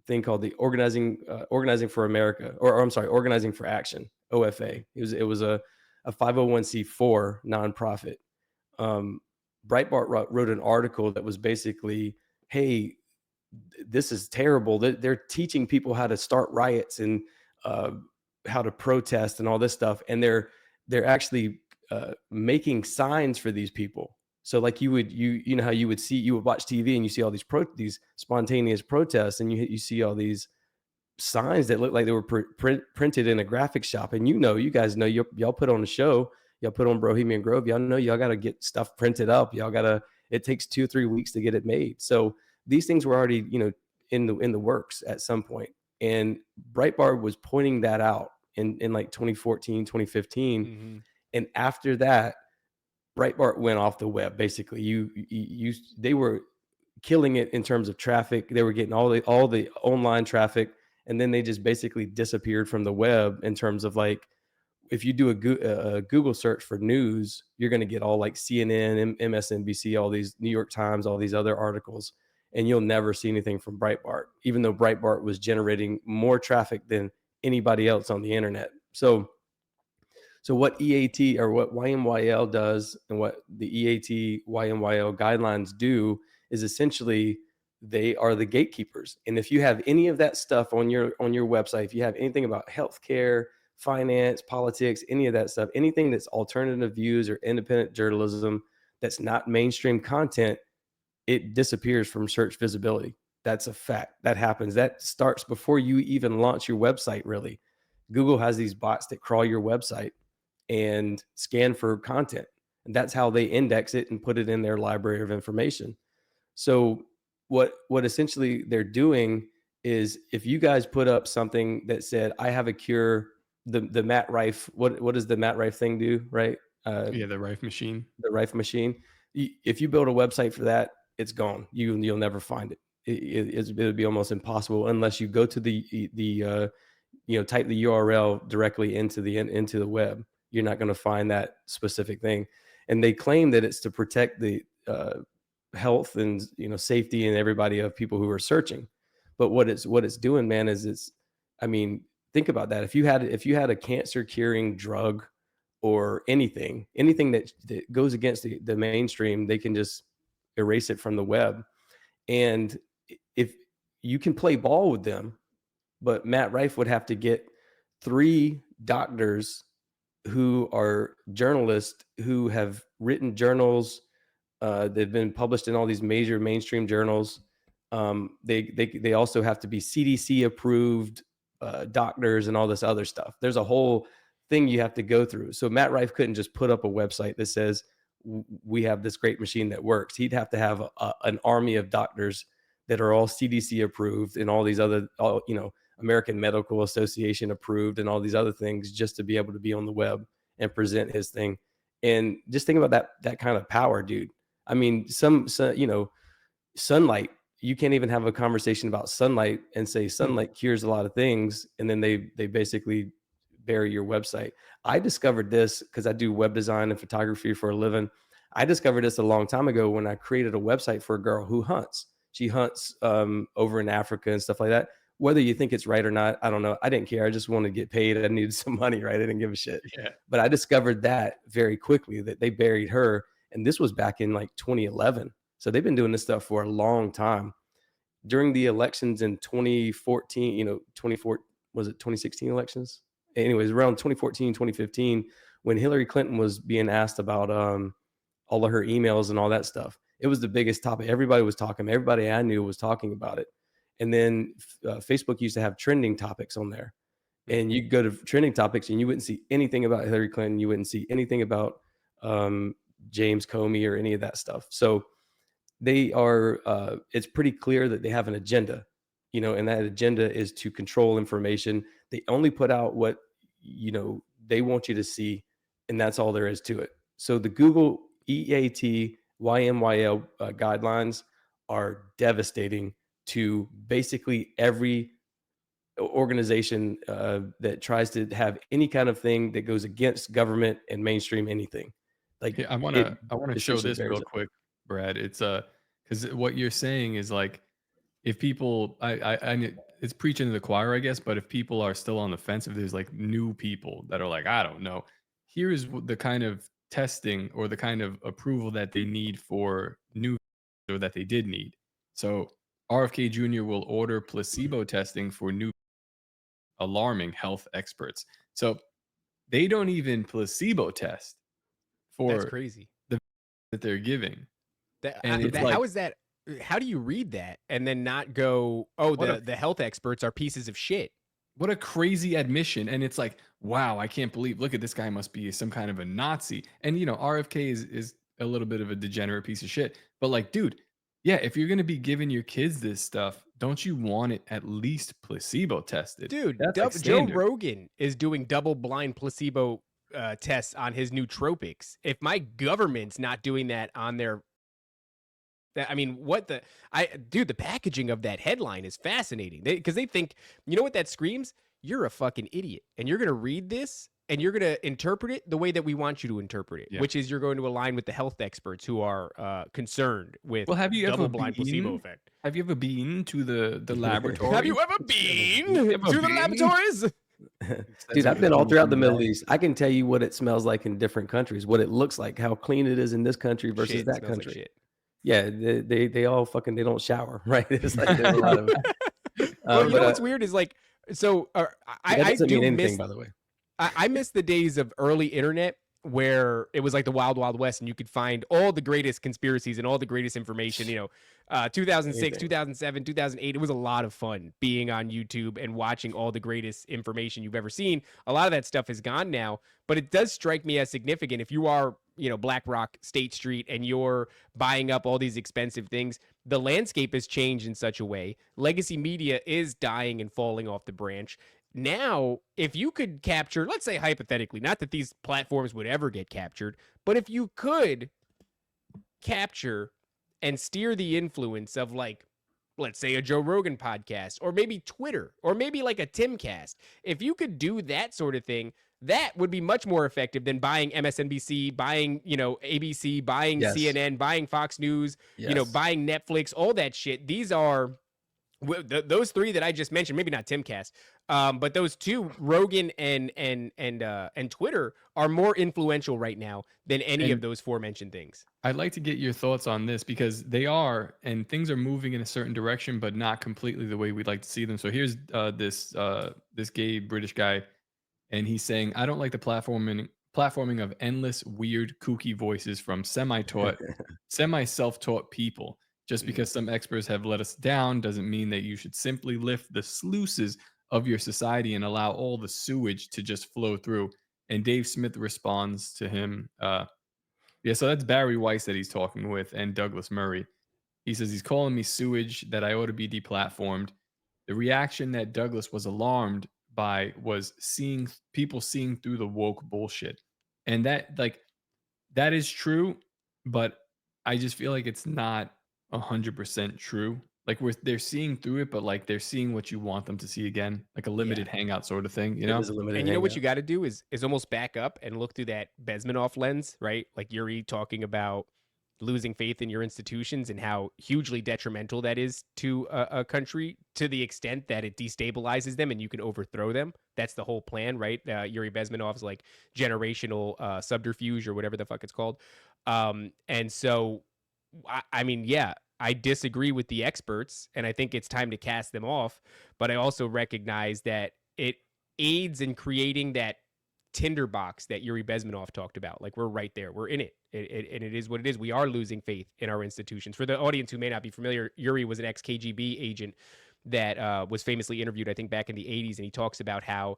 thing called the Organizing for America, or I'm sorry, Organizing for Action, OFA. It was a 501c4 nonprofit. Breitbart wrote an article that was basically, hey, this is terrible. They're teaching people how to start riots and how to protest and all this stuff, and they're actually making signs for these people. So like you know how you would watch TV and you see all these spontaneous protests, and you see all these signs that look like they were printed in a graphic shop. And you guys know, y'all put on a show, y'all put on Bohemian Grove, y'all know y'all got to get stuff printed up. It takes 2 or 3 weeks to get it made. So these things were already, in the works at some point. And Breitbart was pointing that out in like 2014, 2015. Mm-hmm. And after that, Breitbart went off the web. Basically, they were killing it in terms of traffic. They were getting all the online traffic, and then they just basically disappeared from the web in terms of, like, if you do a Google search for news, you're going to get all like CNN, MSNBC, all these New York Times, all these other articles, and you'll never see anything from Breitbart, even though Breitbart was generating more traffic than anybody else on the internet. So what EAT or what YMYL does, and what the EAT YMYL guidelines do, is essentially they are the gatekeepers. And if you have any of that stuff on your website, if you have anything about healthcare, finance, politics, any of that stuff, anything that's alternative views or independent journalism that's not mainstream content, it disappears from search visibility. That's a fact. That happens. That starts before you even launch your website, really. Google has these bots that crawl your website and scan for content. And that's how they index it and put it in their library of information. So what essentially they're doing is, if you guys put up something that said, I have a cure, the Matt Rife, what does the Matt Rife thing do, right? The Rife machine. The Rife machine. If you build a website for that, it's gone. You'll never find it. It would be almost impossible unless you go to the type the URL directly into the web. You're not going to find that specific thing. And they claim that it's to protect the health and safety and everybody of people who are searching. But what it's doing, man, is think about that. If you had a cancer curing drug or anything that goes against the mainstream, they can just erase it from the web. And if you can play ball with them, but Matt Rife would have to get 3 doctors who are journalists who have written journals. They've been published in all these major mainstream journals. They also have to be CDC approved doctors and all this other stuff. There's a whole thing you have to go through. So Matt Rife couldn't just put up a website that says we have this great machine that works. He'd have to have an army of doctors that are all CDC approved and all these other, American Medical Association approved and all these other things, just to be able to be on the web and present his thing. And just think about that kind of power, dude. I mean, sunlight, you can't even have a conversation about sunlight and say sunlight cures a lot of things. And then they basically bury your website. I discovered this because I do web design and photography for a living. I discovered this a long time ago when I created a website for a girl who hunts. She hunts over in Africa and stuff like that. whether you think it's right or not, I don't know. I didn't care. I just wanted to get paid. I needed some money, right? I didn't give a shit. Yeah. But I discovered that very quickly, that they buried her. And this was back in like 2011. So they've been doing this stuff for a long time. During the elections in 2014, 2016 elections? Anyways, around 2014, 2015, when Hillary Clinton was being asked about all of her emails and all that stuff, it was the biggest topic. Everybody was talking. Everybody I knew was talking about it. And then Facebook used to have trending topics on there. And you go to trending topics and you wouldn't see anything about Hillary Clinton. You wouldn't see anything about James Comey or any of that stuff. So they are, it's pretty clear that they have an agenda, and that agenda is to control information. They only put out what, they want you to see, and that's all there is to it. So the Google EAT YMYL guidelines are devastating to basically every organization that tries to have any kind of thing that goes against government and mainstream anything. Like, I want to show this real quick, Brad. It's because what you're saying is like, if people, it's preaching to the choir, I guess. But if people are still on the fence, if there's like new people that are like, I don't know, here is the kind of testing or the kind of approval that they need for new, or that they did need. So RFK Jr. will order placebo testing for new, alarming health experts. So they don't even placebo test for That's crazy. that they're giving. And how is that? How do you read that and then not go, oh, the health experts are pieces of shit? What a crazy admission. And it's like, wow, I can't believe, look at this guy, must be some kind of a Nazi. And RFK is a little bit of a degenerate piece of shit. But like, dude, yeah, if you're going to be giving your kids this stuff, don't you want it at least placebo tested? Dude, That's Joe Rogan is doing double-blind placebo tests on his nootropics. If my government's not doing that on their... I mean, dude, the packaging of that headline is fascinating. Because they think, you know what that screams? You're a fucking idiot. And you're going to read this and you're going to interpret it the way that we want you to interpret it, which is you're going to align with the health experts who are concerned with double-blind placebo effect. Have you ever been to the laboratory? Have you ever been to the laboratories? Dude, I've been all throughout the Middle East. I can tell you what it smells like in different countries, what it looks like, how clean it is in this country versus that country. Like shit. Yeah, they all fucking, they don't shower, right? It's like there's a lot of. Well, you know what's weird is like, so I do miss, by the way. I miss the days of early internet where it was like the Wild Wild West and you could find all the greatest conspiracies and all the greatest information. 2006, 2007, 2008. It was a lot of fun being on YouTube and watching all the greatest information you've ever seen. A lot of that stuff is gone now, but it does strike me as significant. If you are, BlackRock, State Street, and you're buying up all these expensive things, the landscape has changed in such a way. Legacy media is dying and falling off the branch. Now, if you could capture, let's say hypothetically, not that these platforms would ever get captured, but if you could capture and steer the influence of, like, let's say a Joe Rogan podcast, or maybe Twitter, or maybe like a Timcast, if you could do that sort of thing, that would be much more effective than buying MSNBC, buying, ABC, buying CNN, buying Fox News, buying Netflix, all that shit. These are those three that I just mentioned, maybe not Timcast, but those two, Rogan and Twitter, are more influential right now than any of those forementioned things. I'd like to get your thoughts on this, because they are, and things are moving in a certain direction, but not completely the way we'd like to see them. So here's this gay British guy, and he's saying, I don't like the platforming of endless, weird, kooky voices from semi-self-taught people. Just because some experts have let us down doesn't mean that you should simply lift the sluices of your society and allow all the sewage to just flow through. And Dave Smith responds to him. So that's Barry Weiss that he's talking with, and Douglas Murray. He says he's calling me sewage, that I ought to be deplatformed. The reaction that Douglas was alarmed by was people seeing through the woke bullshit. And that is true, but I just feel like it's not 100% true. Like they're seeing through it, but like they're seeing what you want them to see again, like a limited hangout sort of thing, It is a limited And you know what hangout. you got to do is almost back up and look through that Bezmanoff lens, right? Like Yuri talking about losing faith in your institutions and how hugely detrimental that is to a country, to the extent that it destabilizes them and you can overthrow them. That's the whole plan, right? Yuri Bezmenov's like generational subterfuge or whatever the fuck it's called. And so, I mean, yeah, I disagree with the experts and I think it's time to cast them off. But I also recognize that it aids in creating that tinderbox that Yuri Bezmenov talked about. Like, we're right there. We're in it. And it is what it is. We are losing faith in our institutions. For the audience who may not be familiar, Yuri was an ex-KGB agent that was famously interviewed, I think, back in the 80s. And he talks about how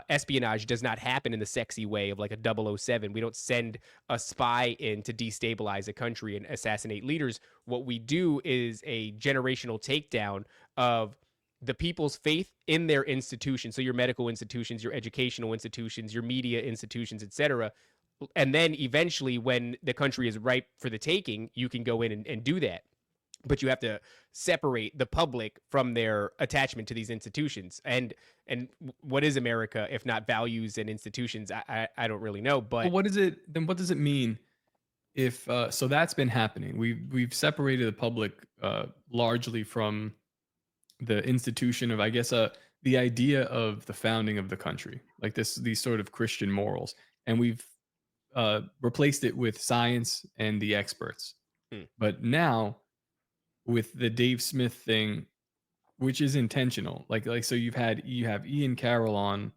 espionage does not happen in the sexy way of like a 007. We don't send a spy in to destabilize a country and assassinate leaders. What we do is a generational takedown of the people's faith in their institutions. So your medical institutions, your educational institutions, your media institutions, etc. And then eventually when the country is ripe for the taking, you can go in and do that. But you have to separate the public from their attachment to these institutions. And what is America if not values and institutions? I don't really know. But what is it? Then what does it mean if so that's been happening? We've separated the public largely from the institution of, I guess, the idea of the founding of the country, like these sort of Christian morals, and we've replaced it with science and the experts. But now with the Dave Smith thing, which is intentional, like so you have Ian Carroll on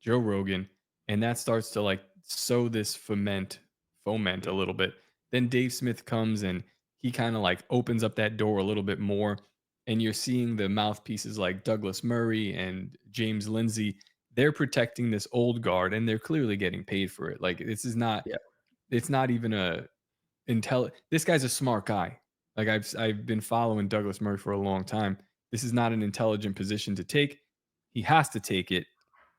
Joe Rogan, and that starts to like sow this foment a little bit. Then Dave Smith comes and he kind of like opens up that door a little bit more, and you're seeing the mouthpieces like Douglas Murray and James Lindsay. They're protecting this old guard, and they're clearly getting paid for it. Like, this is not, it's not even this guy's a smart guy. Like, I've been following Douglas Murray for a long time. This is not an intelligent position to take. He has to take it,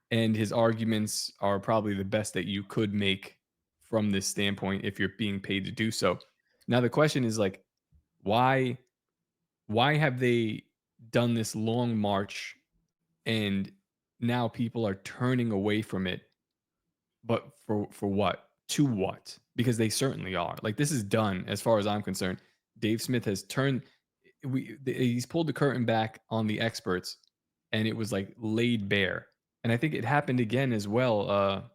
and his arguments are probably the best that you could make from this standpoint if you're being paid to do so. Now the question is like, why have they done this long march and now people are turning away from it? But for what? To what? Because they certainly are. Like, this is done as far as I'm concerned. Dave Smith has he's pulled the curtain back on the experts, and it was like laid bare. And I think it happened again as well.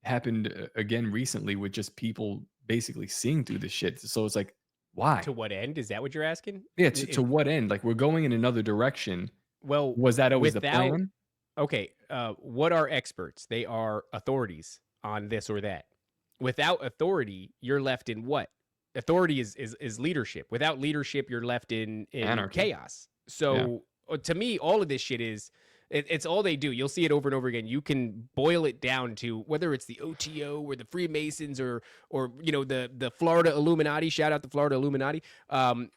Happened again recently with just people basically seeing through this shit. So it's like, why? to what end? Is that what you're asking? Yeah, to what end? Like, we're going in another direction. Well, was that always the plan? Okay, what are experts? They are authorities on this or that. Without authority, you're left in what? Authority is leadership. Without leadership, you're left in Anarchy. Chaos. So to me, all of this shit is, it's all they do. You'll see it over and over again. You can boil it down to whether it's the OTO or the Freemasons or the Florida Illuminati. Shout out the Florida Illuminati.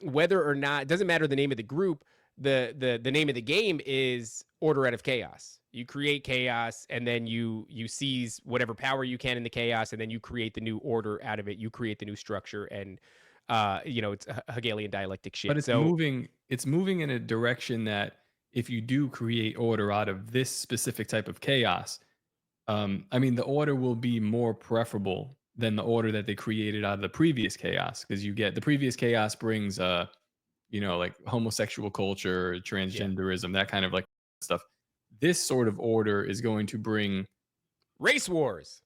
Whether or not, it doesn't matter the name of the group. The name of the game is order out of chaos. You create chaos, and then you seize whatever power you can in the chaos, and then you create the new order out of it. You create the new structure, and it's Hegelian dialectic shit. But it's moving in a direction that if you do create order out of this specific type of chaos, I mean, the order will be more preferable than the order that they created out of the previous chaos, because you get the previous chaos brings like homosexual culture, transgenderism, that kind of like stuff. This sort of order is going to bring race wars.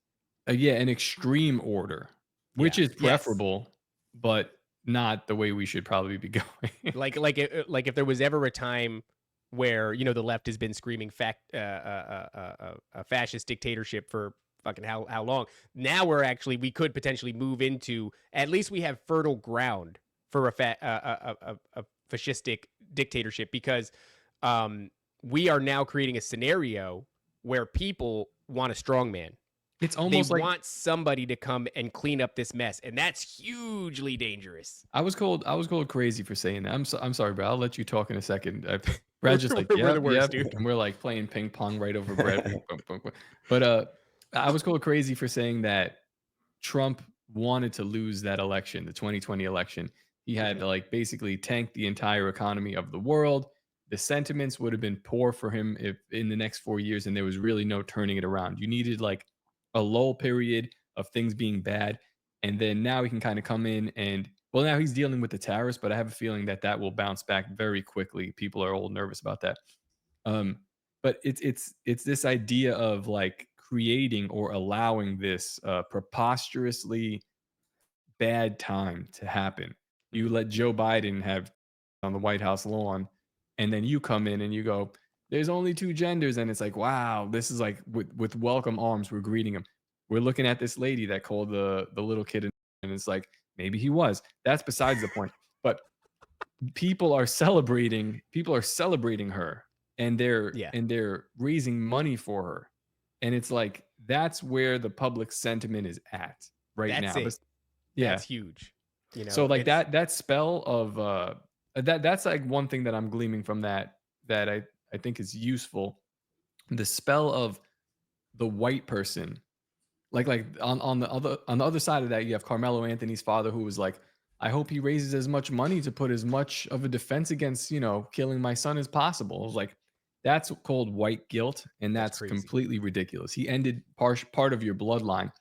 An extreme order, which is preferable, but not the way we should probably be going. like if there was ever a time where the left has been screaming a fascist dictatorship for fucking how long? Now we could potentially move into, at least we have fertile ground for a fascistic dictatorship, because we are now creating a scenario where people want a strongman. It's almost they want somebody to come and clean up this mess, and that's hugely dangerous. I was called crazy for saying that. I'm sorry, bro. I'll let you talk in a second. Brad's just like, we're the worst, dude. And we're like playing ping pong right over Brad. But I was called crazy for saying that Trump wanted to lose that election, the 2020 election. He had to like basically tank the entire economy of the world. The sentiments would have been poor for him if in the next 4 years, and there was really no turning it around. You needed like a lull period of things being bad, And then now he can kind of come in and, well, now he's dealing with the tariffs, but I have a feeling that that will bounce back very quickly. People are all nervous about that. Um, but it's this idea of like creating or allowing this preposterously bad time to happen. You let Joe Biden have on the White House lawn, and then you come in and you go, "There's only two genders," and it's like, wow, this is like with welcome arms, we're greeting him. We're looking at this lady that called the little kid, and it's like maybe he was. That's besides the point. But people are celebrating. People are celebrating her, and Yeah. they're raising money for her, and it's like that's where the public sentiment is at right That's now. it. Yeah. That's huge. You know, So like it's- that spell of that's like one thing that I'm gleaming from that I think is useful. The spell of the white person. Like on the other side of that, you have Carmelo Anthony's father who was like, I hope he raises as much money to put as much of a defense against, killing my son as possible. I was like, that's called white guilt, and That's that's crazy. completely ridiculous. He ended part of your bloodline.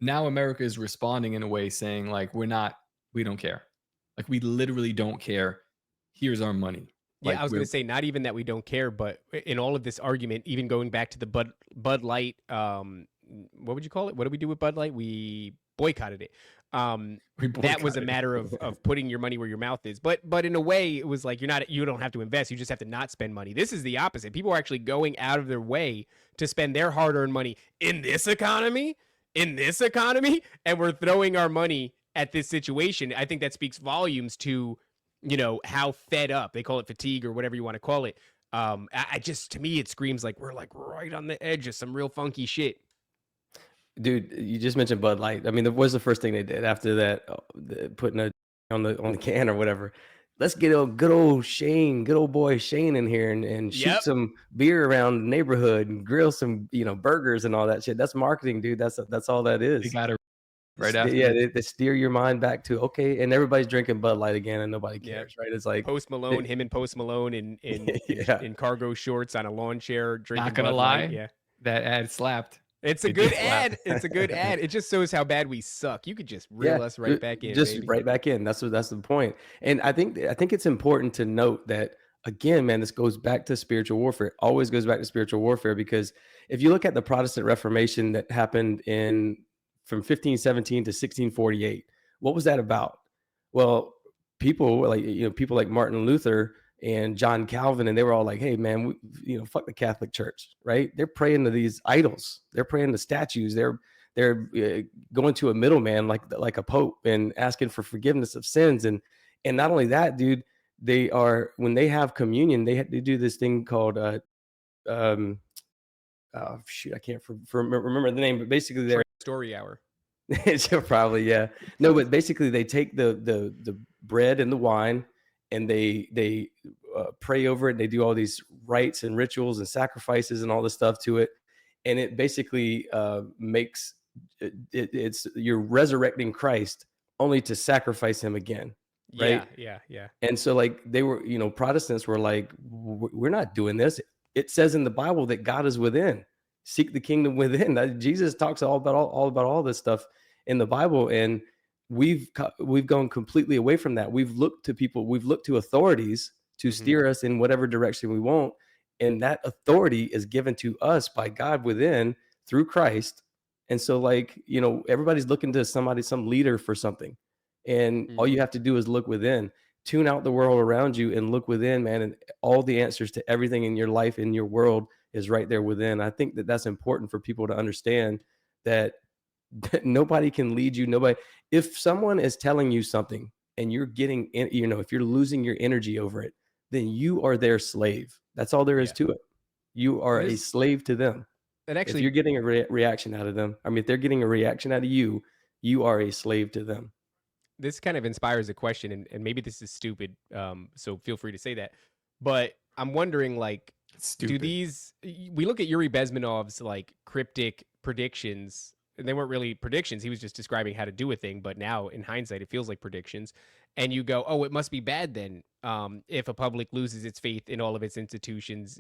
Now America is responding in a way saying like, we don't care. Like we literally don't care. Here's our money. Yeah, Like I was going to say not even that we don't care, but in all of this argument, even going back to the Bud Light, what would you call it? What did we do with Bud Light? We boycotted it. That was a matter of putting your money where your mouth is. But in a way, it was like you don't have to invest. You just have to not spend money. This is the opposite. People are actually going out of their way to spend their hard-earned money in this economy, and we're throwing our money at this situation. I think that speaks volumes to how fed up, they call it fatigue or whatever you want to call it. I just, to me, it screams like we're like right on the edge of some real funky shit. Dude, you just mentioned Bud Light. I mean, what was the first thing they did after that? Putting a on the can or whatever. Let's get a good old boy Shane in here and shoot Yep. some beer around the neighborhood and grill some burgers and all that shit. That's marketing, dude. That's all that is. They got it right after. Yeah, they steer your mind back to okay, and everybody's drinking Bud Light again, and nobody cares, right? It's like Post Malone, him and Post Malone in cargo shorts on a lawn chair drinking. Not gonna Bud lie, Light. Yeah, that ad slapped. it's a good ad. It's a good ad. It just shows how bad we suck. You could just reel us right back in. Just baby. right back in. That's the point. And I think it's important to note that again, man, this goes back to spiritual warfare. It always goes back to spiritual warfare, because if you look at the Protestant Reformation that happened from 1517 to 1648, what was that about? Well, people like Martin Luther and John Calvin, and they were all like, hey man, fuck the Catholic Church, right? They're praying to these idols, they're praying to statues, they're going to a middleman like a pope and asking for forgiveness of sins. And not only that, dude, they are, when they have communion, they do this thing called oh shoot, I can't remember the name, but basically they're story hour. probably, yeah. No, but basically they take the bread and the wine and they pray over it. And they do all these rites and rituals and sacrifices and all this stuff to it. And it basically makes it's you're resurrecting Christ only to sacrifice him again. Right. Yeah. And so like they were, Protestants were like, we're not doing this. It says in the Bible that God is within. Seek the kingdom within. Jesus talks all about all this stuff in the Bible, and we've gone completely away from that. We've looked to authorities to steer us in whatever direction we want, and that authority is given to us by God within through Christ. And so like, everybody's looking to some leader for something, and all you have to do is look within. Tune out the world around you and look within, man, and all the answers to everything in your life, in your world, is right there within. I think that that's important for people to understand, that nobody can lead you. Nobody, if someone is telling you something and you're getting in, if you're losing your energy over it, then you are their slave. That's all there is to it. You are a slave to them. And actually, if you're getting a reaction out of them, if they're getting a reaction out of you, you are a slave to them. This kind of inspires a question, and maybe this is stupid, so feel free to say that. But I'm wondering, like, Stupid. we look at Yuri Bezmenov's like cryptic predictions, and they weren't really predictions. He was just describing how to do a thing, but now in hindsight, it feels like predictions. And you go, oh, it must be bad then, if a public loses its faith in all of its institutions,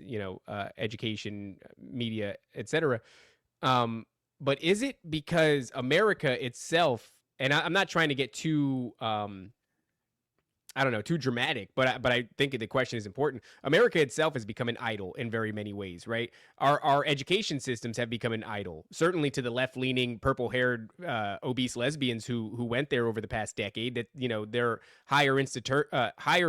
education, media, etc. But is it because America itself, and I'm not trying to get too, I don't know, too dramatic, but I think the question is important. America itself has become an idol in very many ways, right? Our education systems have become an idol. Certainly to the left-leaning, purple-haired, obese lesbians who went there over the past decade. That, you know, their higher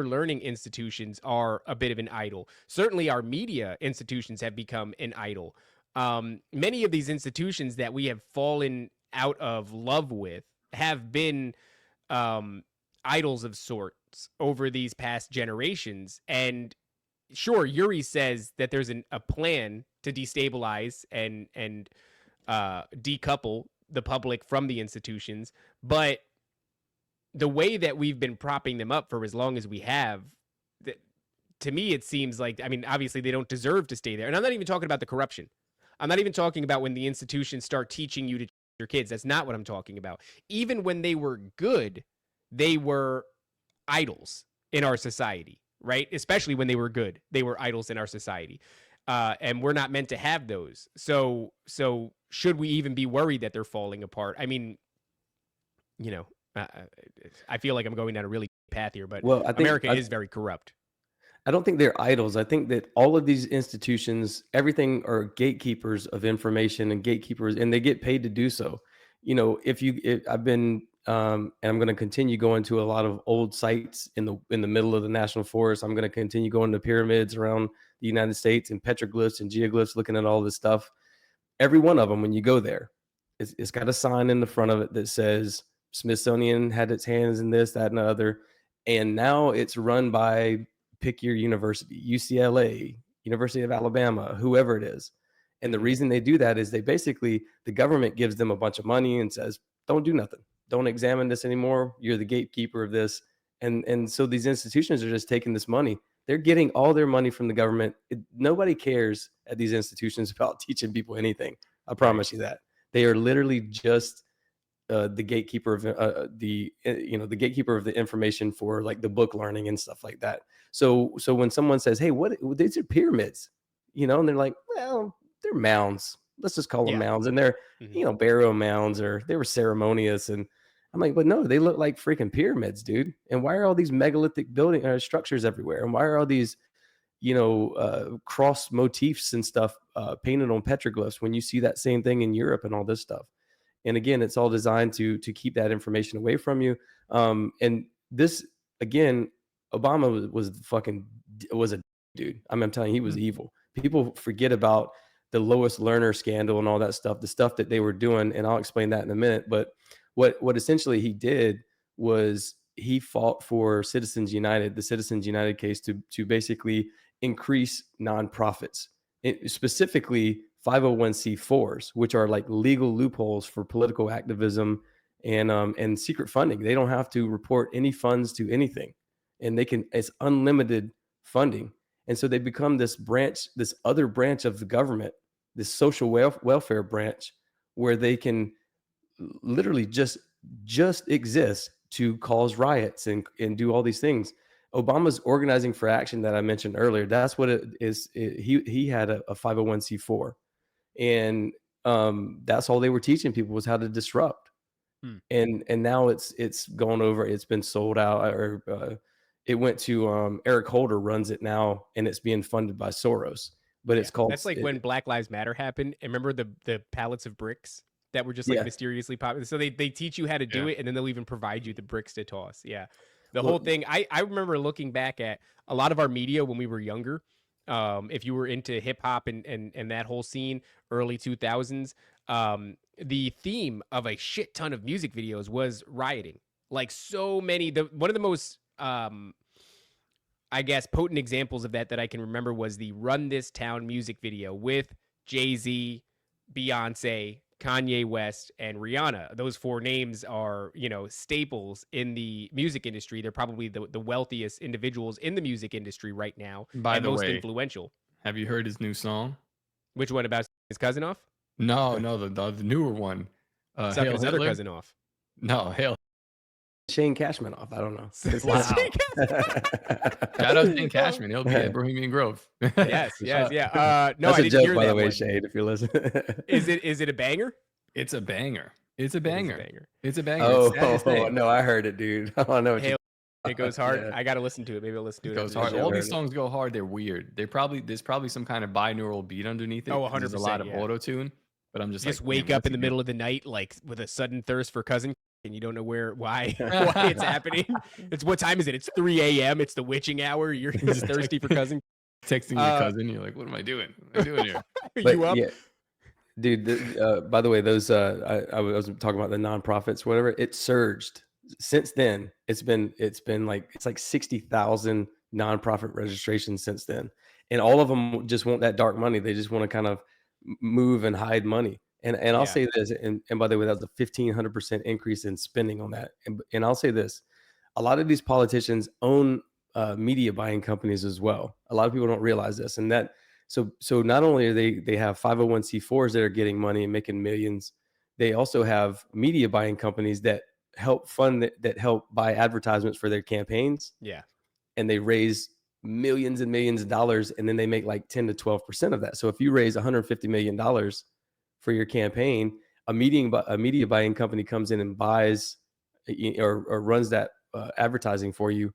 learning institutions are a bit of an idol. Certainly our media institutions have become an idol. Many of these institutions that we have fallen out of love with have been idols of sorts over these past generations. And sure, Yuri says that there's a plan to destabilize and decouple the public from the institutions, but the way that we've been propping them up for as long as we have, to me, it seems like, I mean, obviously they don't deserve to stay there. And I'm not even talking about the corruption. I'm not even talking about when the institutions start teaching you to treat your kids. That's not what I'm talking about. Even when they were good, they were idols in our society, right? Especially when they were good, they were idols in our society. And we're not meant to have those. So should we even be worried that they're falling apart? I mean, you know, I feel like I'm going down a really path here, but Well, I think America is very corrupt. I don't think they're idols. I think that all of these institutions, everything are gatekeepers of information and gatekeepers, and they get paid to do so. You know, I've been, and I'm going to continue going to a lot of old sites in the middle of the national forest. I'm going to continue going to pyramids around the United States and petroglyphs and geoglyphs, looking at all this stuff. Every one of them, when you go there, it's got a sign in the front of it that says Smithsonian had its hands in this, that, and the other. And now it's run by, pick your university, UCLA, University of Alabama, whoever it is. And the reason they do that is the government gives them a bunch of money and says, don't do nothing. Don't examine this anymore. You're the gatekeeper of this. And so these institutions are just taking this money. They're getting all their money from the government. Nobody cares at these institutions about teaching people anything. I promise you that. They are literally just the gatekeeper of the gatekeeper of the information for like the book learning and stuff like that. So when someone says, "Hey, these are pyramids," you know, and they're like, "Well, they're mounds. Let's just call them mounds." And they're burial mounds, or they were ceremonious. And I'm like, but no, they look like freaking pyramids, dude. And why are all these megalithic building structures everywhere? And why are all these cross motifs and stuff painted on petroglyphs when you see that same thing in Europe and all this stuff? And again, it's all designed to keep that information away from you. And this, again, Obama was a dude. I mean, I'm telling you, he was evil. People forget about the Lois Lerner scandal and all that stuff, the stuff that they were doing. And I'll explain that in a minute. But what essentially he did was he fought for Citizens United, the Citizens United case, to basically increase nonprofits, specifically 501c4s, which are like legal loopholes for political activism and secret funding. They don't have to report any funds to anything, and it's unlimited funding. And so they become this other branch of the government, this social welfare branch, where they can literally just exist to cause riots and do all these things. Obama's organizing for action that I mentioned earlier, that's what it is. He had a 501c4, and that's all they were teaching people was how to disrupt. And now it's gone over. It's been sold out, or it went to Eric Holder runs it now, and it's being funded by Soros. But it's called. That's like when Black Lives Matter happened. And remember the pallets of bricks that were just like mysteriously popular. So they teach you how to do it, and then they'll even provide you the bricks to toss. Yeah. The whole thing, I remember looking back at a lot of our media when we were younger. If you were into hip hop and that whole scene, early 2000s, the theme of a shit ton of music videos was rioting. Like so many, one of the most, I guess, potent examples of that I can remember was the Run This Town music video with Jay-Z, Beyonce, Kanye West, and Rihanna. Those four names are, staples in the music industry. They're probably the wealthiest individuals in the music industry right now. By the most way, influential. Have you heard his new song? Which one, about his cousin off? No, the newer one. Sucking his other cousin off. No, Hail. Shane Cashman off. I don't know. Wow. Shout out Shane Cashman. He'll be at Bohemian Grove. Yes. Yeah. No, that's I a didn't joke, hear by that the way, one. Shane, if you're listening. Is it a banger? It's a banger. It's a banger. banger. It's a banger. Oh, It's sad to say. no, I heard it, dude. I know what Hail, you it goes hard. Yeah. I gotta listen to it. Maybe I'll listen to it. It goes after hard. the show. All heard these it. songs go hard. They're weird. There's probably some kind of binaural beat underneath it. Oh, 'cause there's a 100%, lot of yeah. auto tune. But I'm just Just like, wake damn, up what's in he the doing? middle of the night, like with a sudden thirst for cousin, and you don't know why it's happening. It's what time is it? It's 3 a.m. It's the witching hour. You're just thirsty for cousin. Texting your cousin, you're like, what am I doing? What am I doing here? But You up? yeah, dude. By the way, those I was talking about the nonprofits, whatever. It surged since then. It's like 60,000 nonprofit registrations since then, and all of them just want that dark money. They just want to kind of move and hide money. And I'll Yeah. say this, and by the way, that was a 1,500% increase in spending on that. And I'll say this, a lot of these politicians own media buying companies as well. A lot of people don't realize this, and that so not only are they have 501c4s that are getting money and making millions, they also have media buying companies that help fund that help buy advertisements for their campaigns, Yeah. and they raise millions and millions of dollars, and then they make like 10 to 12% of that. So if you raise $150 million for your campaign, a media buying company comes in and buys or runs that advertising for you,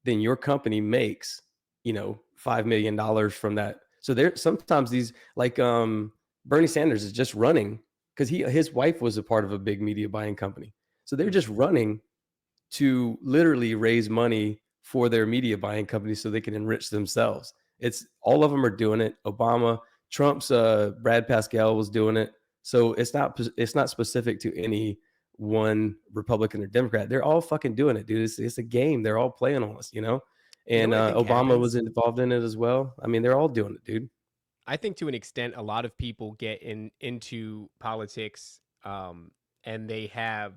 then your company makes, $5 million from that. So there sometimes these like Bernie Sanders is just running because his wife was a part of a big media buying company. So they're just running to literally raise money for their media buying company so they can enrich themselves. It's all of them are doing it. Obama, Trump's Brad Pascal was doing it. So it's not specific to any one Republican or Democrat. They're all fucking doing it, dude. It's a game. They're all playing on us, And what I think Obama was happens? involved in it as well. I mean, they're all doing it, dude. I think to an extent, a lot of people get into politics, and they have,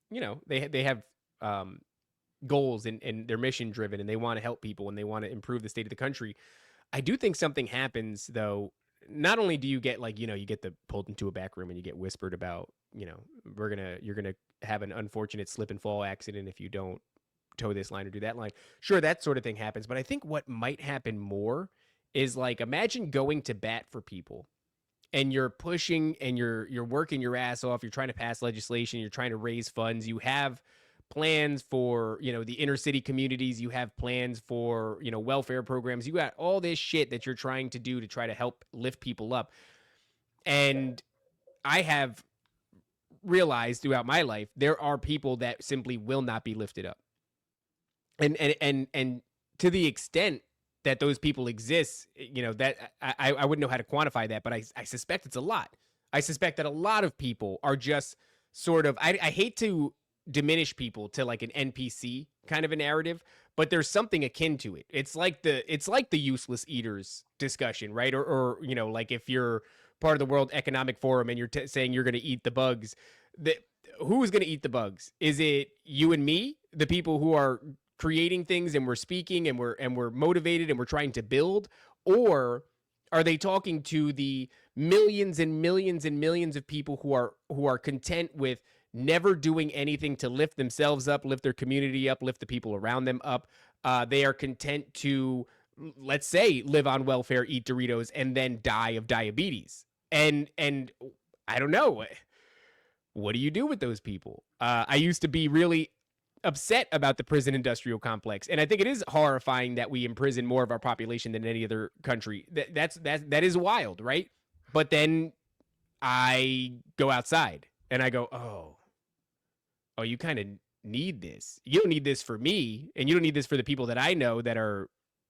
they have goals and they're mission driven, and they want to help people and they want to improve the state of the country. I do think something happens though. Not only do you get you get pulled into a back room and you get whispered about, you're gonna have an unfortunate slip and fall accident if you don't toe this line or do that line. Sure, that sort of thing happens, but I think what might happen more is like, imagine going to bat for people and you're pushing and you're working your ass off. You're trying to pass legislation. You're trying to raise funds. You have plans for, the inner city communities. You have plans for, welfare programs. You got all this shit that you're trying to do to try to help lift people up. And I have realized throughout my life, there are people that simply will not be lifted up. And to the extent that those people exist, that I wouldn't know how to quantify that, but I suspect it's a lot. I suspect that a lot of people are just sort of, I hate to diminish people to like an NPC kind of a narrative, but there's something akin to it. It's like the useless eaters discussion, right? Or like if you're part of the World Economic Forum and you're saying you're going to eat the bugs, who's going to eat the bugs? Is it you and me, the people who are creating things and we're speaking and we're motivated and we're trying to build? Or are they talking to the millions and millions and millions of people who are content with never doing anything to lift themselves up, lift their community up, lift the people around them up? They are content to, let's say, live on welfare, eat Doritos, and then die of diabetes. And I don't know. What do you do with those people? I used to be really upset about the prison industrial complex, and I think it is horrifying that we imprison more of our population than any other country. That is wild, right? But then I go outside and I go, oh, you kind of need this. You don't need this for me, and you don't need this for the people that I know that are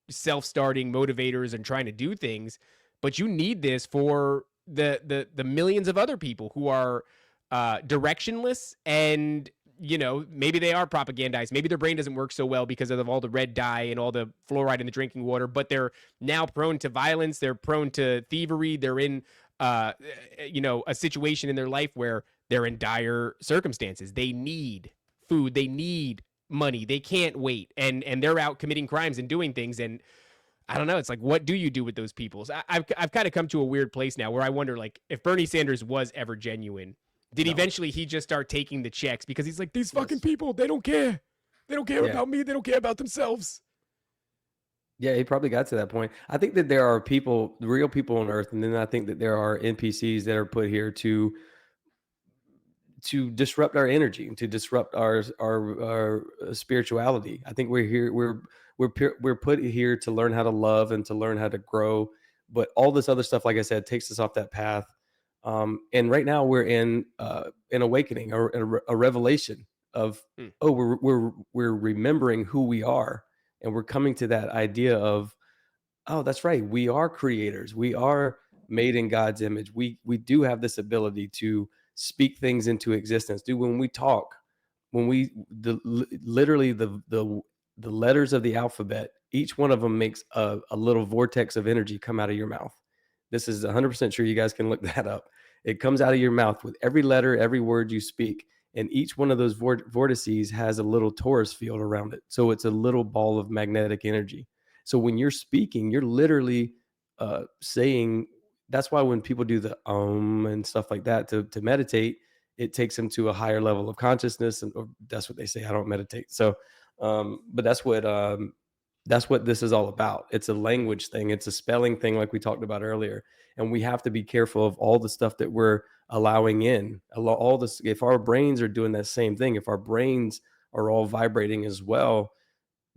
self-starting motivators and trying to do things, but you need this for the millions of other people who are directionless, and maybe they are propagandized. Maybe their brain doesn't work so well because of all the red dye and all the fluoride in the drinking water, but they're now prone to violence. They're prone to thievery. They're in, a situation in their life where they're in dire circumstances. They need food. They need money. They can't wait. And they're out committing crimes and doing things. And I don't know. It's like, what do you do with those people? So I've kind of come to a weird place now where I wonder, like, if Bernie Sanders was ever genuine, did eventually he just start taking the checks because he's like, these fucking people, they don't care. They don't care about me. They don't care about themselves. Yeah, he probably got to that point. I think that there are people, real people on Earth, and then I think that there are NPCs that are put here to to disrupt our energy and to disrupt our spirituality. I think we're here. We're put here to learn how to love and to learn how to grow. But all this other stuff, like I said, takes us off that path. And right now we're in an awakening or a revelation of we're remembering who we are, and we're coming to that idea of, oh, that's right, we are creators. We are made in God's image. We do have this ability to speak things into existence. Dude, when we talk, literally the letters of the alphabet, each one of them makes a little vortex of energy come out of your mouth. This is 100% sure. You guys can look that up. It comes out of your mouth with every letter, every word you speak. And each one of those vortices has a little torus field around it. So it's a little ball of magnetic energy. So when you're speaking, you're literally saying, that's why when people do the and stuff like that to meditate, it takes them to a higher level of consciousness. And or that's what they say. I don't meditate. So, but that's what this is all about. It's a language thing. It's a spelling thing, like we talked about earlier. And we have to be careful of all the stuff that we're allowing in. All this, if our brains are doing that same thing, if our brains are all vibrating as well,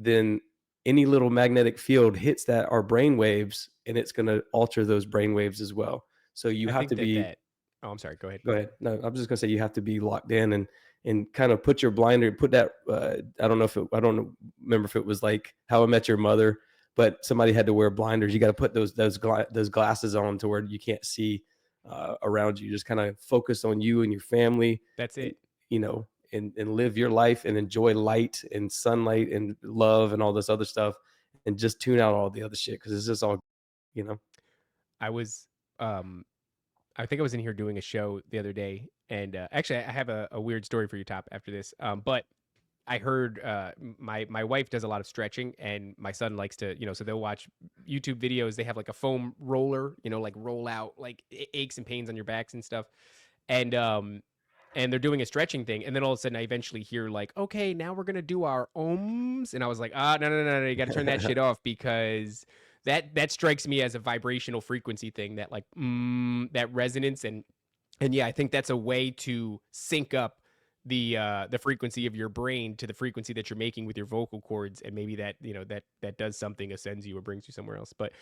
then any little magnetic field hits our brain waves, and it's going to alter those brain waves as well. So you have to be. Oh, I'm sorry. Go ahead. Go ahead. No, I'm just going to say you have to be locked in and kind of put your blinder, put that. I don't remember if it was like How I Met Your Mother, but somebody had to wear blinders. You got to put those glasses on to where you can't see around you. Just kind of focus on you and your family. That's it. And live your life and enjoy light and sunlight and love and all this other stuff, and just tune out all the other shit, because it's just all, I think I was in here doing a show the other day, and actually I have a weird story for you, Top, after this. But I heard my wife does a lot of stretching, and my son likes to, so they'll watch YouTube videos. They have like a foam roller, like roll out like aches and pains on your backs and stuff. And they're doing a stretching thing. And then all of a sudden I eventually hear like, okay, now we're going to do our ohms. And I was like, no, you got to turn that shit off, because that strikes me as a vibrational frequency thing, that like, that resonance. And yeah, I think that's a way to sync up the frequency of your brain to the frequency that you're making with your vocal cords. And maybe that, that does something, ascends you or brings you somewhere else. But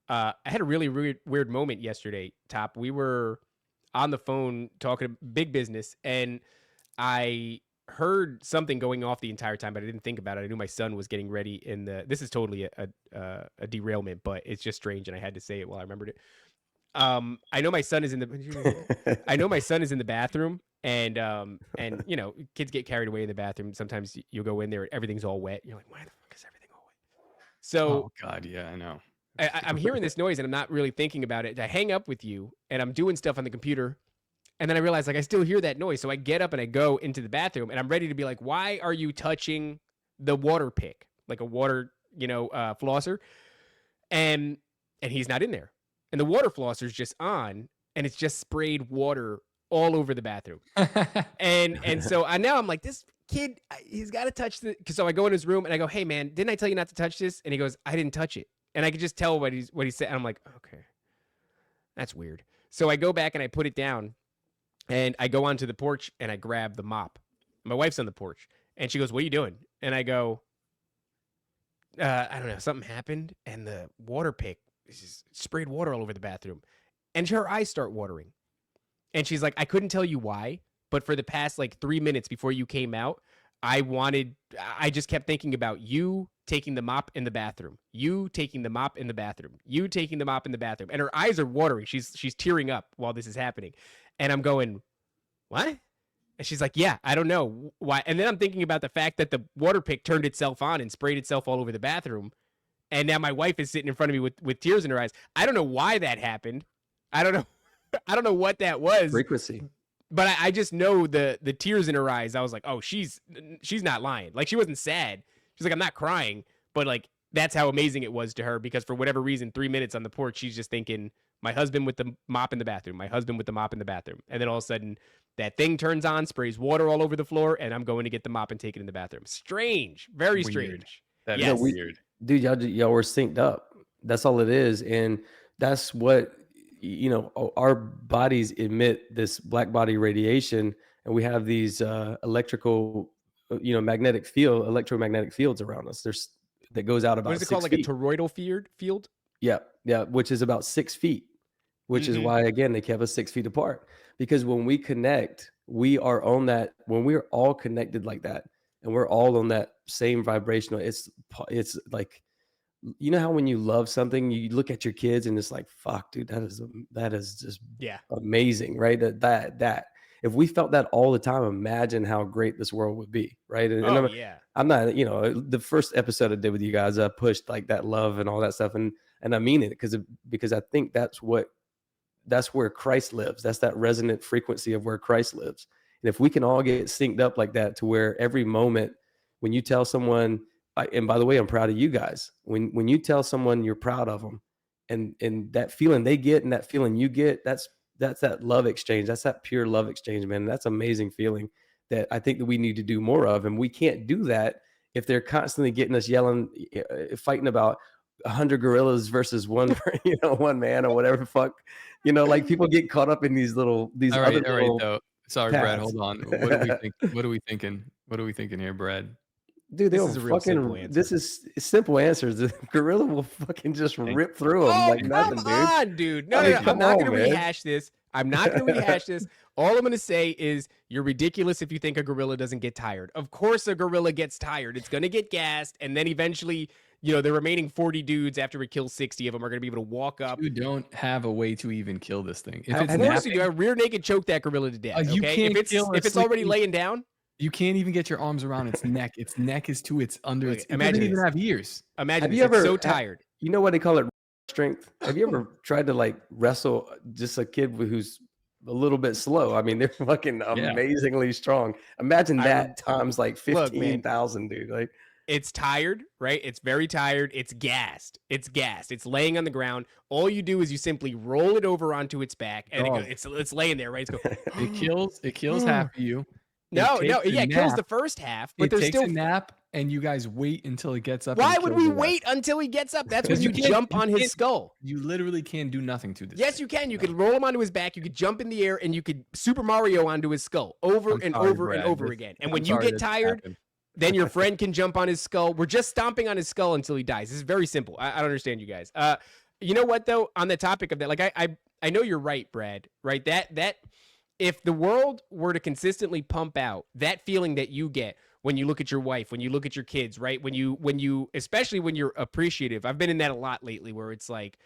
I had a really weird moment yesterday, Top. We were on the phone talking big business, and I heard something going off the entire time, but I didn't think about it. I knew my son was getting ready this is totally a derailment, but it's just strange, and I had to say it while I remembered it. I know my son is in the bathroom, and kids get carried away in the bathroom. Sometimes you'll go in there and everything's all wet. You're like, why the fuck is everything all wet? So, oh God, yeah, I know. I'm hearing this noise and I'm not really thinking about it. I hang up with you and I'm doing stuff on the computer, and then I realize like I still hear that noise. So I get up and I go into the bathroom, and I'm ready to be like, why are you touching the water pick, like a water, flosser? And he's not in there. And the water flosser's just on, and it's just sprayed water all over the bathroom. and so now I'm like, this kid, he's got to touch the. So I go in his room and I go, hey man, didn't I tell you not to touch this? And he goes, I didn't touch it. And I could just tell what he said. And I'm like, okay, that's weird. So I go back and I put it down, and I go onto the porch and I grab the mop. My wife's on the porch, and she goes, what are you doing? And I go, I don't know, something happened, and the water pick just sprayed water all over the bathroom. And her eyes start watering. And she's like, I couldn't tell you why, but for the past like 3 minutes before you came out, I just kept thinking about you taking the mop in the bathroom, you taking the mop in the bathroom, you taking the mop in the bathroom. And her eyes are watering. She's tearing up while this is happening. And I'm going, what? And she's like, yeah, I don't know why. And then I'm thinking about the fact that the water pick turned itself on and sprayed itself all over the bathroom. And now my wife is sitting in front of me with tears in her eyes. I don't know why that happened. I don't know. I don't know what that was. Frequency. But I just know the tears in her eyes. I was like, oh, she's not lying. Like, she wasn't sad. She's like, I'm not crying. But like, that's how amazing it was to her, because for whatever reason, 3 minutes on the porch, she's just thinking, my husband with the mop in the bathroom, my husband with the mop in the bathroom. And then all of a sudden that thing turns on, sprays water all over the floor, and I'm going to get the mop and take it in the bathroom. Strange. Very Weird. strange. That Yes. is weird. Dude, y'all were synced up. That's all it is. And that's what, our bodies emit this black body radiation and we have these electromagnetic fields around us. That goes out about What is it called? 6 Like feet. a toroidal field? Yeah, which is about 6 feet, which is why, again, they kept us 6 feet apart. Because when we connect, we are on that, when we're all connected like that, and we're all on that same vibrational, it's like, you know how when you love something, you look at your kids and it's like, fuck, dude, that is just amazing, right? That if we felt that all the time, imagine how great this world would be, right? And I'm not, the first episode I did with you guys, I pushed like that love and all that stuff, and I mean it because I think that's where Christ lives. That's that resonant frequency of where Christ lives. And if we can all get synced up like that, to where every moment when you tell someone, and by the way, I'm proud of you guys. When you tell someone you're proud of them, and that feeling they get and that feeling you get, that's that love exchange. That's that pure love exchange, man. That's an amazing feeling that I think that we need to do more of. And we can't do that if they're constantly getting us yelling, fighting about 100 gorillas versus one, one man or whatever the fuck, like people get caught up in these all right, though. Sorry, paths. Brad, hold on. What are we think? What are we thinking? What are we thinking here, Brad? Dude, This is a real simple answer. This is simple answers. The gorilla will fucking just rip through them like nothing, dude. Come on, dude. No, I'm not going to rehash this. I'm not going to rehash this. All I'm going to say is you're ridiculous if you think a gorilla doesn't get tired. Of course a gorilla gets tired. It's going to get gassed, and then eventually, the remaining 40 dudes, after we kill 60 of them, are going to be able to walk up. You don't have a way to even kill this thing. If Of it's course you do. I rear naked choke that gorilla to death. you Okay? can't If it's already laying down, you can't even get your arms around its neck. Its neck is to its under. Look, It imagine doesn't even this. have ears. imagine Have you it's ever so tired. You know what they call it? Strength. Have you ever tried to like wrestle just a kid who's a little bit slow? I mean, they're fucking amazingly strong. Imagine that times like 15,000, dude. Like, It's tired, right? It's very tired. It's gassed. It's laying on the ground. All you do is you simply roll it over onto its back, and it's laying there, right? It's going, It kills half of you. It kills the first half, but there's takes still a nap, and you guys wait until it gets up. Why and would kills we the rest. wait until he gets up? That's when Because you jump on his skull. You literally can't do nothing to this. Yes, you can. You could roll him onto his back. You could jump in the air, and you could Super Mario onto his skull over and over again. And when you get tired, then your friend can jump on his skull. We're just stomping on his skull until he dies. This is very simple. I don't understand you guys. You know what though? On the topic of that, like I know you're right, Brad. Right? That if the world were to consistently pump out that feeling that you get when you look at your wife, when you look at your kids, right? When you especially when you're appreciative. I've been in that a lot lately, where it's like,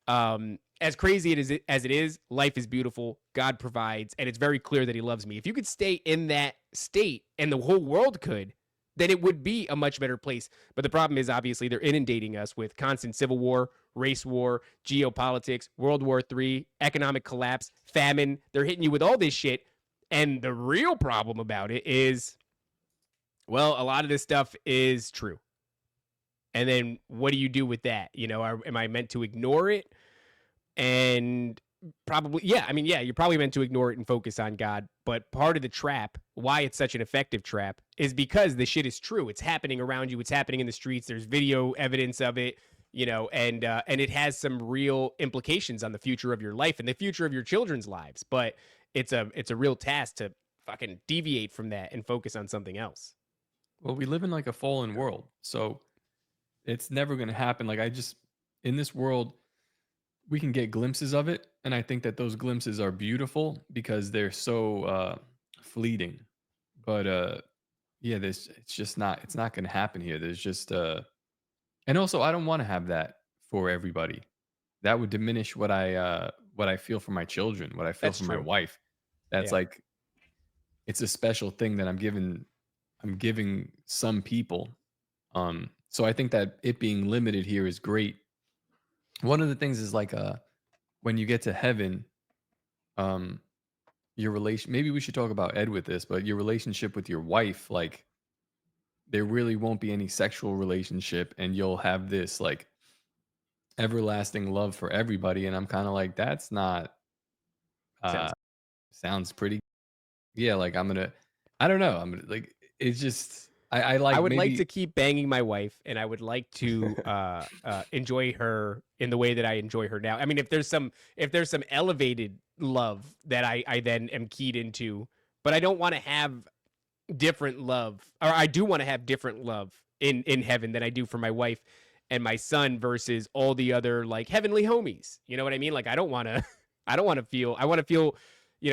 as crazy as it is, life is beautiful. God provides, and it's very clear that He loves me. If you could stay in that state, and the whole world could, then it would be a much better place. But the problem is, obviously, they're inundating us with constant civil war, race war, geopolitics, World War III, economic collapse, famine. They're hitting you with all this shit. And the real problem about it is, well, a lot of this stuff is true. And then what do you do with that? Am I meant to ignore it? And probably, you're probably meant to ignore it and focus on God. But part of the trap, why it's such an effective trap, is because the shit is true. It's happening around you. It's happening in the streets. There's video evidence of it, and it has some real implications on the future of your life and the future of your children's lives. But it's a real task to fucking deviate from that and focus on something else. Well, we live in like a fallen world, so it's never going to happen. Like in this world, we can get glimpses of it, and I think that those glimpses are beautiful because they're so fleeting. But it's not going to happen here. There's just and also I don't want to have that for everybody. That would diminish what I feel for my children, what I feel for my wife. That's like, it's a special thing that I'm giving some people. So I think that it being limited here is great. One of the things is like when you get to heaven, your relation, maybe we should talk about Ed with this, but your relationship with your wife, like there really won't be any sexual relationship, and you'll have this like everlasting love for everybody. And I'm kind of like, that's not sounds pretty. Yeah, like I don't know. I'm gonna like, it's just I would like to keep banging my wife, and I would like to enjoy her in the way that I enjoy her now. I mean, if there's some elevated love that I then am keyed into but I don't want to have different love, or I do want to have different love in heaven than I do for my wife and my son versus all the other like heavenly homies. You know what I mean? Like I don't want to I want to feel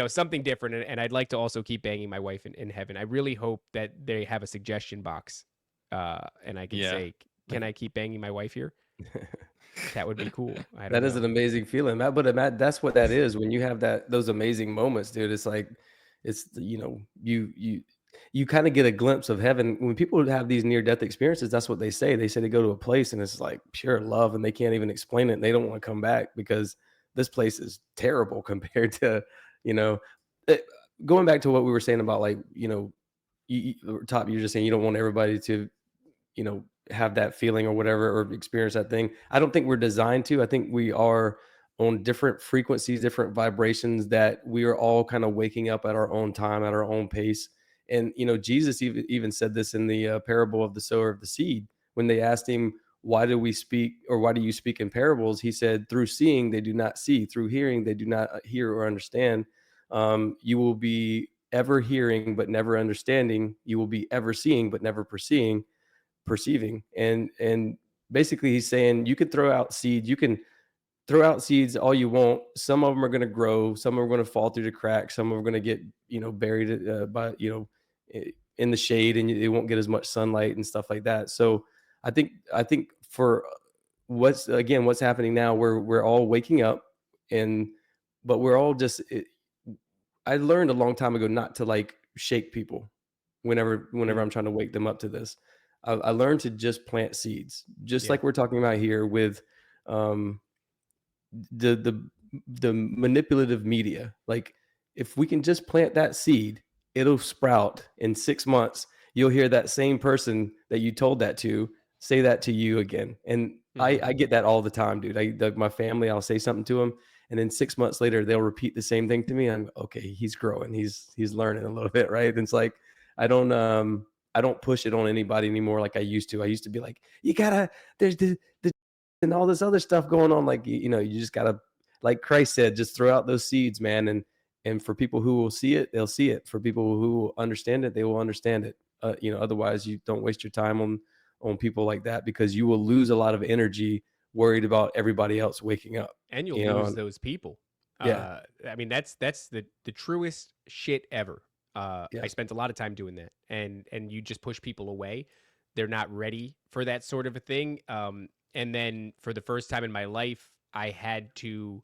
something different, and I'd like to also keep banging my wife in heaven. I really hope that they have a suggestion box and I can say, can I keep banging my wife here? That would be cool. That is an amazing feeling, Matt. But Matt, that's what that is. When you have those amazing moments, dude, it's like, you kind of get a glimpse of heaven. When people have these near-death experiences, that's what they say. They say they go to a place and it's like pure love, and they can't even explain it. And they don't want to come back because this place is terrible compared to, going back to what we were saying about like, you're just saying you don't want everybody to, have that feeling or whatever, or experience that thing. I don't think we're designed to. I think we are on different frequencies, different vibrations, that we are all kind of waking up at our own time, at our own pace. And, Jesus even said this in the parable of the sower of the seed, when they asked him, why do we speak, or why do you speak in parables? He said, through seeing, they do not see, through hearing, they do not hear or understand. You will be ever hearing, but never understanding. You will be ever seeing, but never perceiving. And basically he's saying, you can throw out seeds, all you want. Some of them are going to grow, some are going to fall through the cracks, some are going to get buried by in the shade, and they won't get as much sunlight and stuff like that. So I think for what's happening now, we're all waking up, but we're all just I learned a long time ago not to like shake people whenever I'm trying to wake them up to this. I learned to just plant seeds, just like we're talking about here with the manipulative media. Like if we can just plant that seed, it'll sprout. In 6 months, you'll hear that same person that you told that to say that to you again. And I get that all the time, dude. My family, I'll say something to them, and then 6 months later, they'll repeat the same thing to me. I'm okay. He's growing. He's learning a little bit, right? And it's like I don't push it on anybody anymore like I used to. I used to be like, you gotta, there's the and all this other stuff going on. Like, you just gotta, like Christ said, just throw out those seeds, man. And for people who will see it, they'll see it. For people who will understand it, they will understand it. Otherwise you don't waste your time on people like that, because you will lose a lot of energy worried about everybody else waking up. And you'll lose those people. Yeah. I mean, that's the truest shit ever. I spent a lot of time doing that, and you just push people away. They're not ready for that sort of a thing. And then for the first time in my life, I had to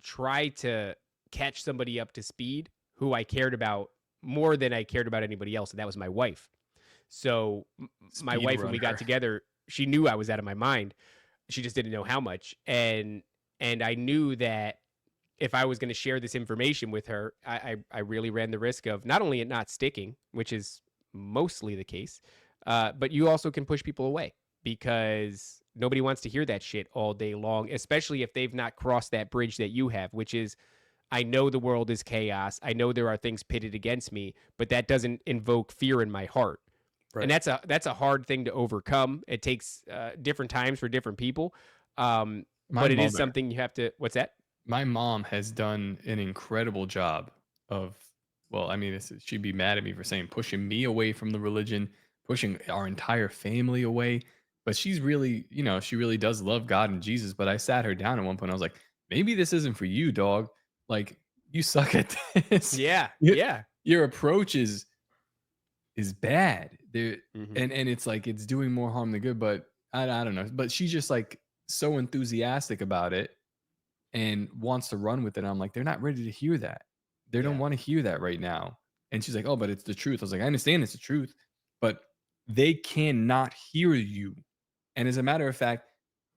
try to catch somebody up to speed who I cared about more than I cared about anybody else, and that was my wife. So my wife, when we got together, she knew I was out of my mind. She just didn't know how much, and I knew that if I was going to share this information with her, I really ran the risk of not only it not sticking, which is mostly the case, but you also can push people away, because nobody wants to hear that shit all day long, especially if they've not crossed that bridge that you have, which is, I know the world is chaos. I know there are things pitted against me, but that doesn't invoke fear in my heart. Right. And that's a hard thing to overcome. It takes different times for different people. But it is something you have to, what's that? My mom has done an incredible job of, well, I mean, she'd be mad at me for saying pushing me away from the religion, pushing our entire family away. But she's really, she really does love God and Jesus. But I sat her down at one point. I was like, maybe this isn't for you, dog. Like, you suck at this. Yeah. Your approach is bad. And it's like, it's doing more harm than good. But I don't know. But she's just like so enthusiastic about it and wants to run with it. I'm like, they're not ready to hear that. They don't want to hear that right now. And she's like, oh, but it's the truth. I was like, I understand it's the truth, but they cannot hear you. And as a matter of fact,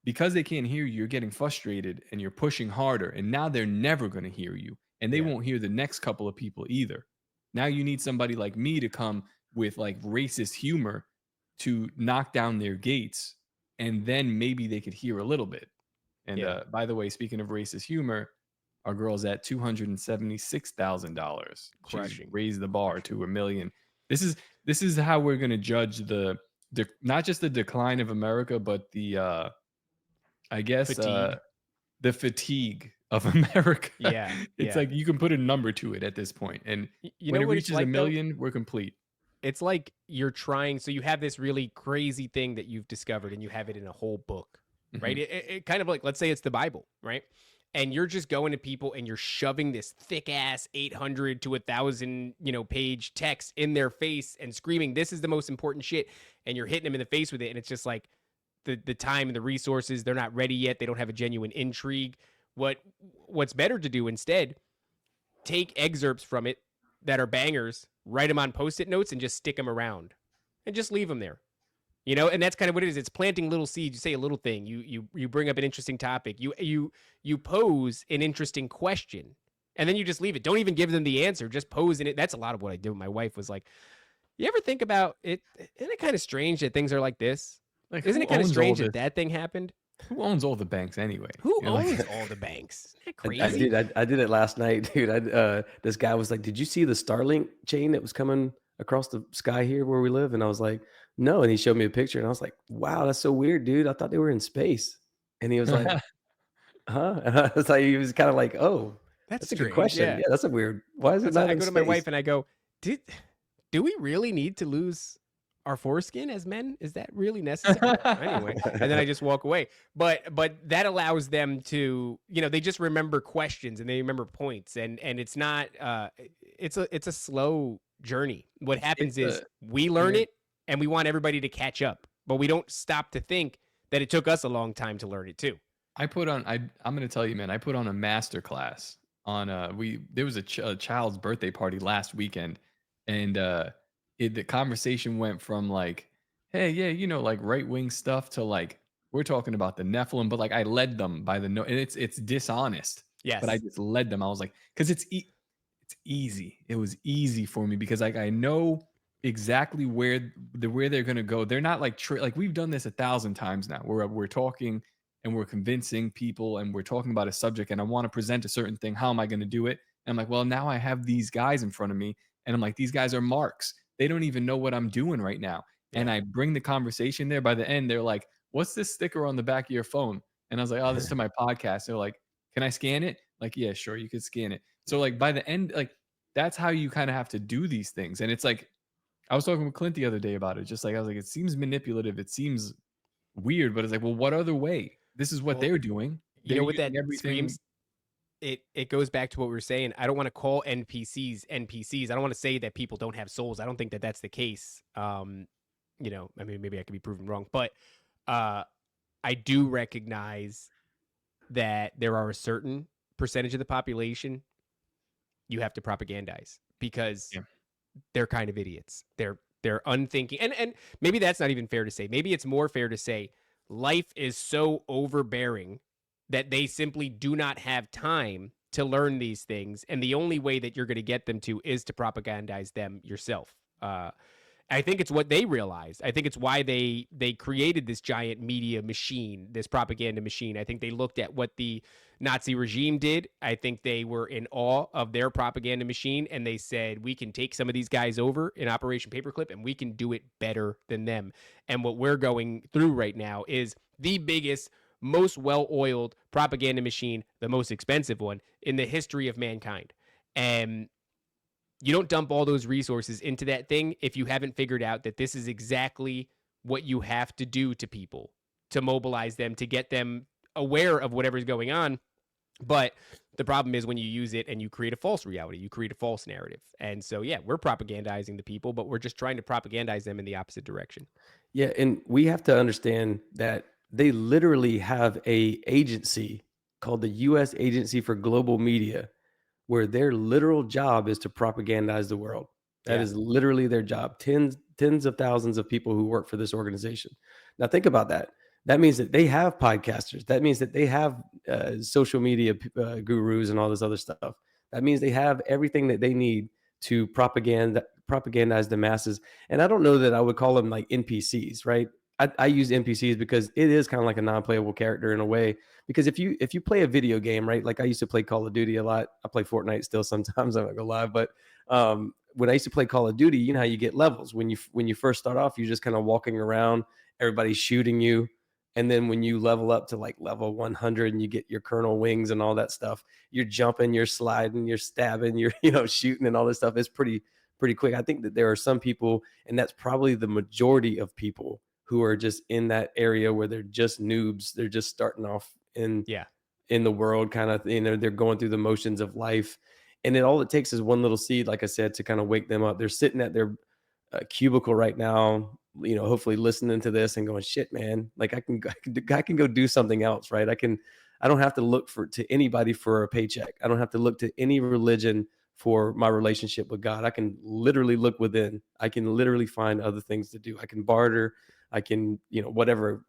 because they can't hear you, you're getting frustrated and you're pushing harder. And now they're never going to hear you. And they won't hear the next couple of people either. Now you need somebody like me to come with like racist humor to knock down their gates. And then maybe they could hear a little bit. And by the way, speaking of racist humor, our girl's at $276,000. She's raised the bar to $1 million. This is how we're going to judge the not just the decline of America, but the I guess fatigue. the fatigue of America. Yeah, It's yeah. like you can put a number to it at this point, and You when know it what it's reaches like, a though? million, we're complete. It's like you're trying. So you have this really crazy thing that you've discovered, and you have it in a whole book, right? Mhm. It kind of like, let's say it's the Bible, right? And you're just going to people and you're shoving this thick ass 800 to 1,000, page text in their face and screaming, "This is the most important shit," and you're hitting them in the face with it, and it's just like the time and the resources, they're not ready yet. They don't have a genuine intrigue. What's better to do instead? Take excerpts from it that are bangers, write them on Post-it notes, and just stick them around, and just leave them there. And that's kind of what it is. It's planting little seeds. You say a little thing. You bring up an interesting topic. You pose an interesting question, and then you just leave it. Don't even give them the answer. Just pose in it. That's a lot of what I did with my wife. Was like, you ever think about it? Isn't it kind of strange that things are like this? Like, Isn't who it kind of owns all strange this? that that thing happened? Who owns all the banks anyway? Who You're like- owns all the banks? Isn't that I crazy? did. I did it last night, dude. This guy was like, "Did you see the Starlink chain that was coming across the sky here where we live?" And I was like, "No." And he showed me a picture, and I was like, "Wow, that's so weird, dude. I thought they were in space." And he was like, "Huh?" And I was like, he was kind of like, "Oh, that's a good strange, question. yeah. Yeah, that's a weird. Why is it That's why not I in go to my wife space?" and I go, do we really need to lose our foreskin as men? Is that really necessary? Anyway, and then I just walk away. But that allows them to, they just remember questions and they remember points, and it's not it's a slow journey. What happens is we learn yeah. it and we want everybody to catch up, but we don't stop to think that it took us a long time to learn it too. I'm going to tell you, man, I put on a master class on there was a child's birthday party last weekend, and the conversation went from like, hey, yeah, like right-wing stuff to like we're talking about the Nephilim, but like I led them by the no, and it's dishonest. Yes. But I just led them. I was like, because it's easy. It was easy for me because like I know exactly where they're gonna go. They're not like like we've done this 1,000 times now. We're talking and we're convincing people and we're talking about a subject, and I want to present a certain thing. How am I going to do it? And I'm like, well, now I have these guys in front of me, and I'm like, these guys are marks. They don't even know what I'm doing right now. And I bring the conversation there. By the end, they're like, what's this sticker on the back of your phone? And I was like, oh, this is to my podcast. They're like, can I scan it? Like, yeah, sure, you could scan it. So like by the end, like that's how you kind of have to do these things. And it's like, I was talking with Clint the other day about it. Just like I was like, it seems manipulative. It seems weird, but it's like, well, what other way? This is what they're doing. You know what that using everything. screams? It goes back to what we were saying. I don't want to call NPCs. I don't want to say that people don't have souls. I don't think that that's the case. I mean, maybe I could be proven wrong, but I do recognize that there are a certain percentage of the population you have to propagandize because they're kind of idiots. They're unthinking, and maybe that's not even fair to say. Maybe it's more fair to say life is so overbearing that they simply do not have time to learn these things, and the only way that you're going to get them to is to propagandize them yourself. I think it's what they realized. I think it's why they created this giant media machine, this propaganda machine. I think they looked at what the Nazi regime did. I think they were in awe of their propaganda machine, and they said, we can take some of these guys over in Operation Paperclip, and we can do it better than them. And what we're going through right now is the biggest, most well-oiled propaganda machine, the most expensive one in the history of mankind. And you don't dump all those resources into that thing if you haven't figured out that this is exactly what you have to do to people to mobilize them, to get them aware of whatever's going on. But the problem is when you use it and you create a false reality, you create a false narrative. And so, yeah, we're propagandizing the people, but we're just trying to propagandize them in the opposite direction. Yeah, and we have to understand that they literally have a agency called the U.S. Agency for Global Media, where their literal job is to propagandize the world. That is literally their job. Tens of thousands of people who work for this organization. Now think about that. That means that they have podcasters. That means that they have social media gurus and all this other stuff. That means they have everything that they need to propagandize the masses. And I don't know that I would call them like NPCs, right? I use NPCs because it is kind of like a non-playable character in a way. Because if you play a video game, right? Like I used to play Call of Duty a lot. I play Fortnite still sometimes. I'm not gonna lie, but when I used to play Call of Duty, you know how you get levels when you first start off, you're just kind of walking around, everybody's shooting you, And then when you level up to like level 100 and you get your colonel wings and all that stuff, you're jumping, you're sliding, you're stabbing, you're, shooting and all this stuff. It's pretty quick. I think that there are some people, and that's probably the majority of people, who are just in that area where they're just noobs. They're just starting off in the world, kind of, they're going through the motions of life. And all it takes is one little seed, like I said, to kind of wake them up. They're sitting at their cubicle right now, hopefully listening to this and going, shit, man, like I can go do something else, right? I don't have to look to anybody for a paycheck. I don't have to look to any religion for my relationship with God. I can literally look within. I can literally find other things to do. I can barter. I can, whatever.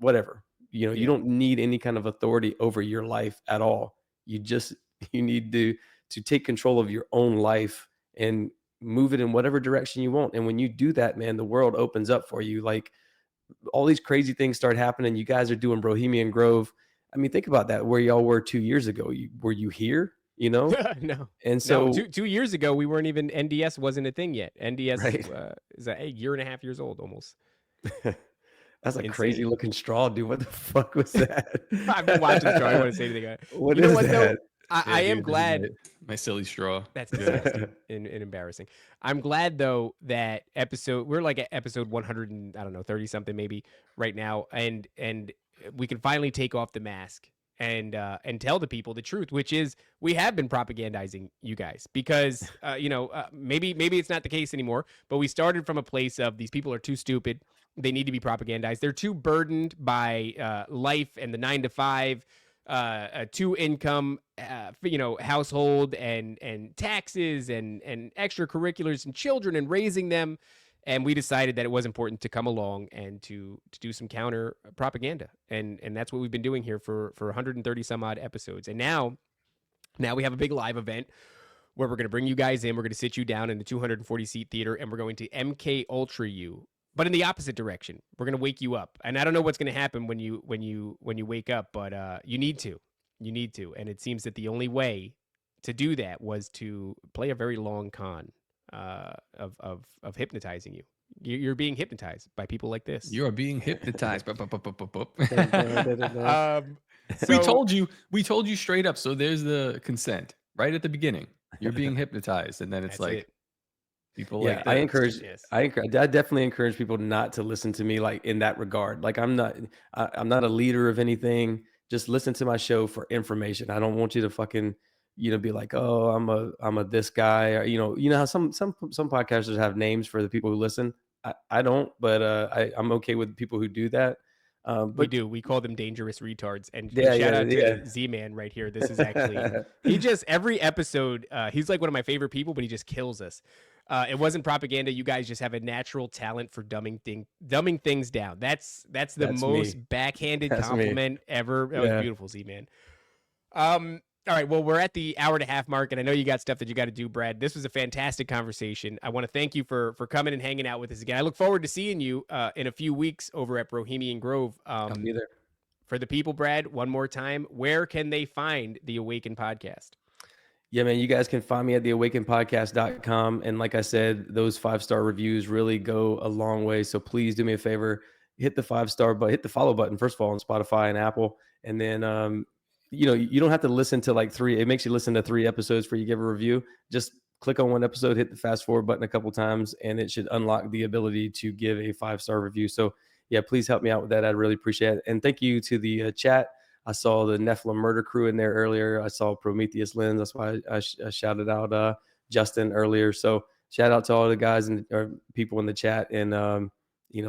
You don't need any kind of authority over your life at all. You need to take control of your own life and move it in whatever direction you want. And when you do that, man, the world opens up for you. Like, all these crazy things start happening. You guys are doing Bohemian Grove. I mean, think about that, where y'all were 2 years ago. Were you here? No. And so 2 years ago, we weren't even, NDS wasn't a thing yet. NDS right. Is a year and a half years old almost. That's a crazy looking straw, dude. What the fuck was that? I've been watching the straw. I don't want to say anything about it. What is that? Though? I am glad. My silly straw. That's disgusting and embarrassing. I'm glad though that we're like at episode 100 and I don't know 30 something maybe right now, and we can finally take off the mask and tell the people the truth, which is we have been propagandizing you guys because maybe it's not the case anymore, but we started from a place of these people are too stupid. They need to be propagandized. They're too burdened by life and the 9 to 5. A 2-income, household and taxes and extracurriculars and children and raising them. And we decided that it was important to come along and to do some counter propaganda. And that's what we've been doing here for 130 some odd episodes. And now we have a big live event where we're going to bring you guys in. We're going to sit you down in the 240 seat theater and we're going to MK Ultra you. But in the opposite direction, we're gonna wake you up, and I don't know what's gonna happen when you wake up, but you need to, and it seems that the only way to do that was to play a very long con of hypnotizing you. You're being hypnotized by people like this. You are being hypnotized. So, we told you straight up. So there's the consent right at the beginning. You're being hypnotized, and then it's like. People like that. I definitely encourage people not to listen to me like in that regard. Like I'm not a leader of anything. Just listen to my show for information. I don't want you to fucking, be like, oh, I'm a this guy. Or, how some podcasters have names for the people who listen. I don't, but I'm okay with people who do that. But we do. We call them dangerous retards. And shout out to Z-Man right here. This is actually he just every episode. He's like one of my favorite people, but he just kills us. It wasn't propaganda. You guys just have a natural talent for dumbing things down. That's the most backhanded compliment ever. That was beautiful, Z-Man. All right, well, we're at the hour and a half mark, and I know you got stuff that you got to do, Brad. This was a fantastic conversation. I want to thank you for coming and hanging out with us again. I look forward to seeing you in a few weeks over at Bohemian Grove. I'll be there. For the people, Brad, one more time, where can they find the Awaken podcast? Yeah, man, you guys can find me at theawakenpodcast.com. And like I said, those 5-star reviews really go a long way. So please do me a favor, hit the 5-star, but hit the follow button, first of all, on Spotify and Apple. And then, you don't have to listen to like 3. It makes you listen to 3 episodes before you give a review. Just click on one episode, hit the fast forward button a couple times, and it should unlock the ability to give a 5-star review. So yeah, please help me out with that. I'd really appreciate it. And thank you to the chat. I saw the Nephilim murder crew in there earlier. I saw Prometheus Lens. That's why I shouted out Justin earlier. So shout out to all the guys and people in the chat. And,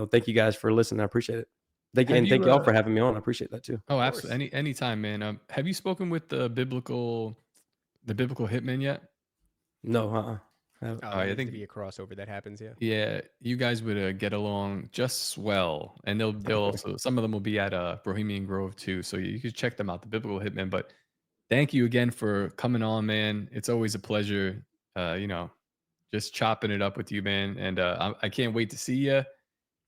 thank you guys for listening. I appreciate it. Thank you all for having me on. I appreciate that too. Oh, absolutely. Anytime, man. Have you spoken with the biblical hitman yet? No, I think be a crossover that happens. Yeah, you guys would get along just swell, and they'll also some of them will be at Bohemian Grove too, so you can check them out, the biblical hitman. But thank you again for coming on, man. It's always a pleasure, just chopping it up with you, man. And I can't wait to see you.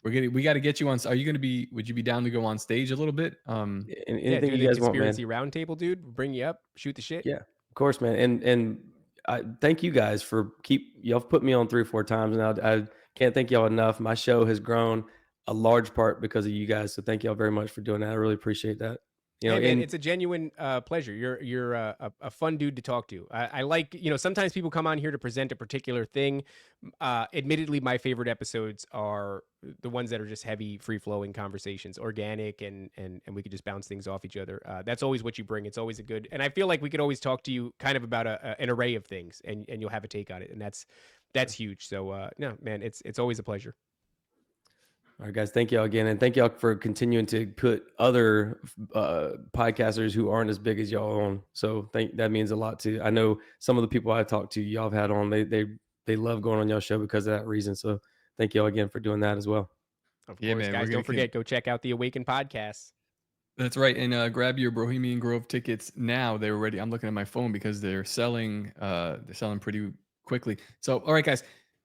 We got to get you on. Would you be down to go on stage a little bit? Anything you guys want, man. Conspiracy roundtable, dude. We'll bring you up, shoot the shit. Yeah, of course, man. And I thank you guys for y'all put me on 3 or 4 times now. I can't thank y'all enough. My show has grown a large part because of you guys. So thank y'all very much for doing that. I really appreciate that. You know, Hey, man, and it's a genuine pleasure. You're a fun dude to talk to. I like, sometimes people come on here to present a particular thing. Admittedly, my favorite episodes are the ones that are just heavy, free-flowing conversations, organic, and we could just bounce things off each other. That's always what you bring. It's always and I feel like we could always talk to you kind of about an array of things, and you'll have a take on it, and that's huge. So, no, man, it's always a pleasure. all right, guys, thank y'all again. And thank y'all for continuing to put other podcasters who aren't as big as y'all on. So that means a lot too. I know some of the people I talked to, y'all have had on, they love going on y'all show because of that reason. So thank y'all again for doing that as well. Of Yeah, course, man, guys, don't forget, go check out the Awaken podcast. That's right. And grab your Bohemian Grove tickets now. They're ready. I'm looking at my phone because they're selling pretty quickly. So, all right, guys.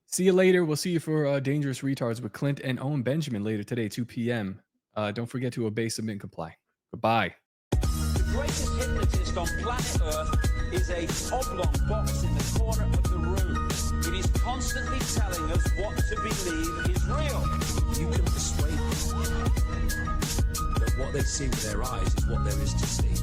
See you later. We'll see you for Dangerous Retards with Clint and Owen Benjamin later today, 2 p.m. Don't forget to obey, submit, and comply. Goodbye. The greatest hypnotist on planet Earth is a oblong box in the corner of the room. It is constantly telling us what to believe is real. You can persuade them that what they see with their eyes is what there is to see.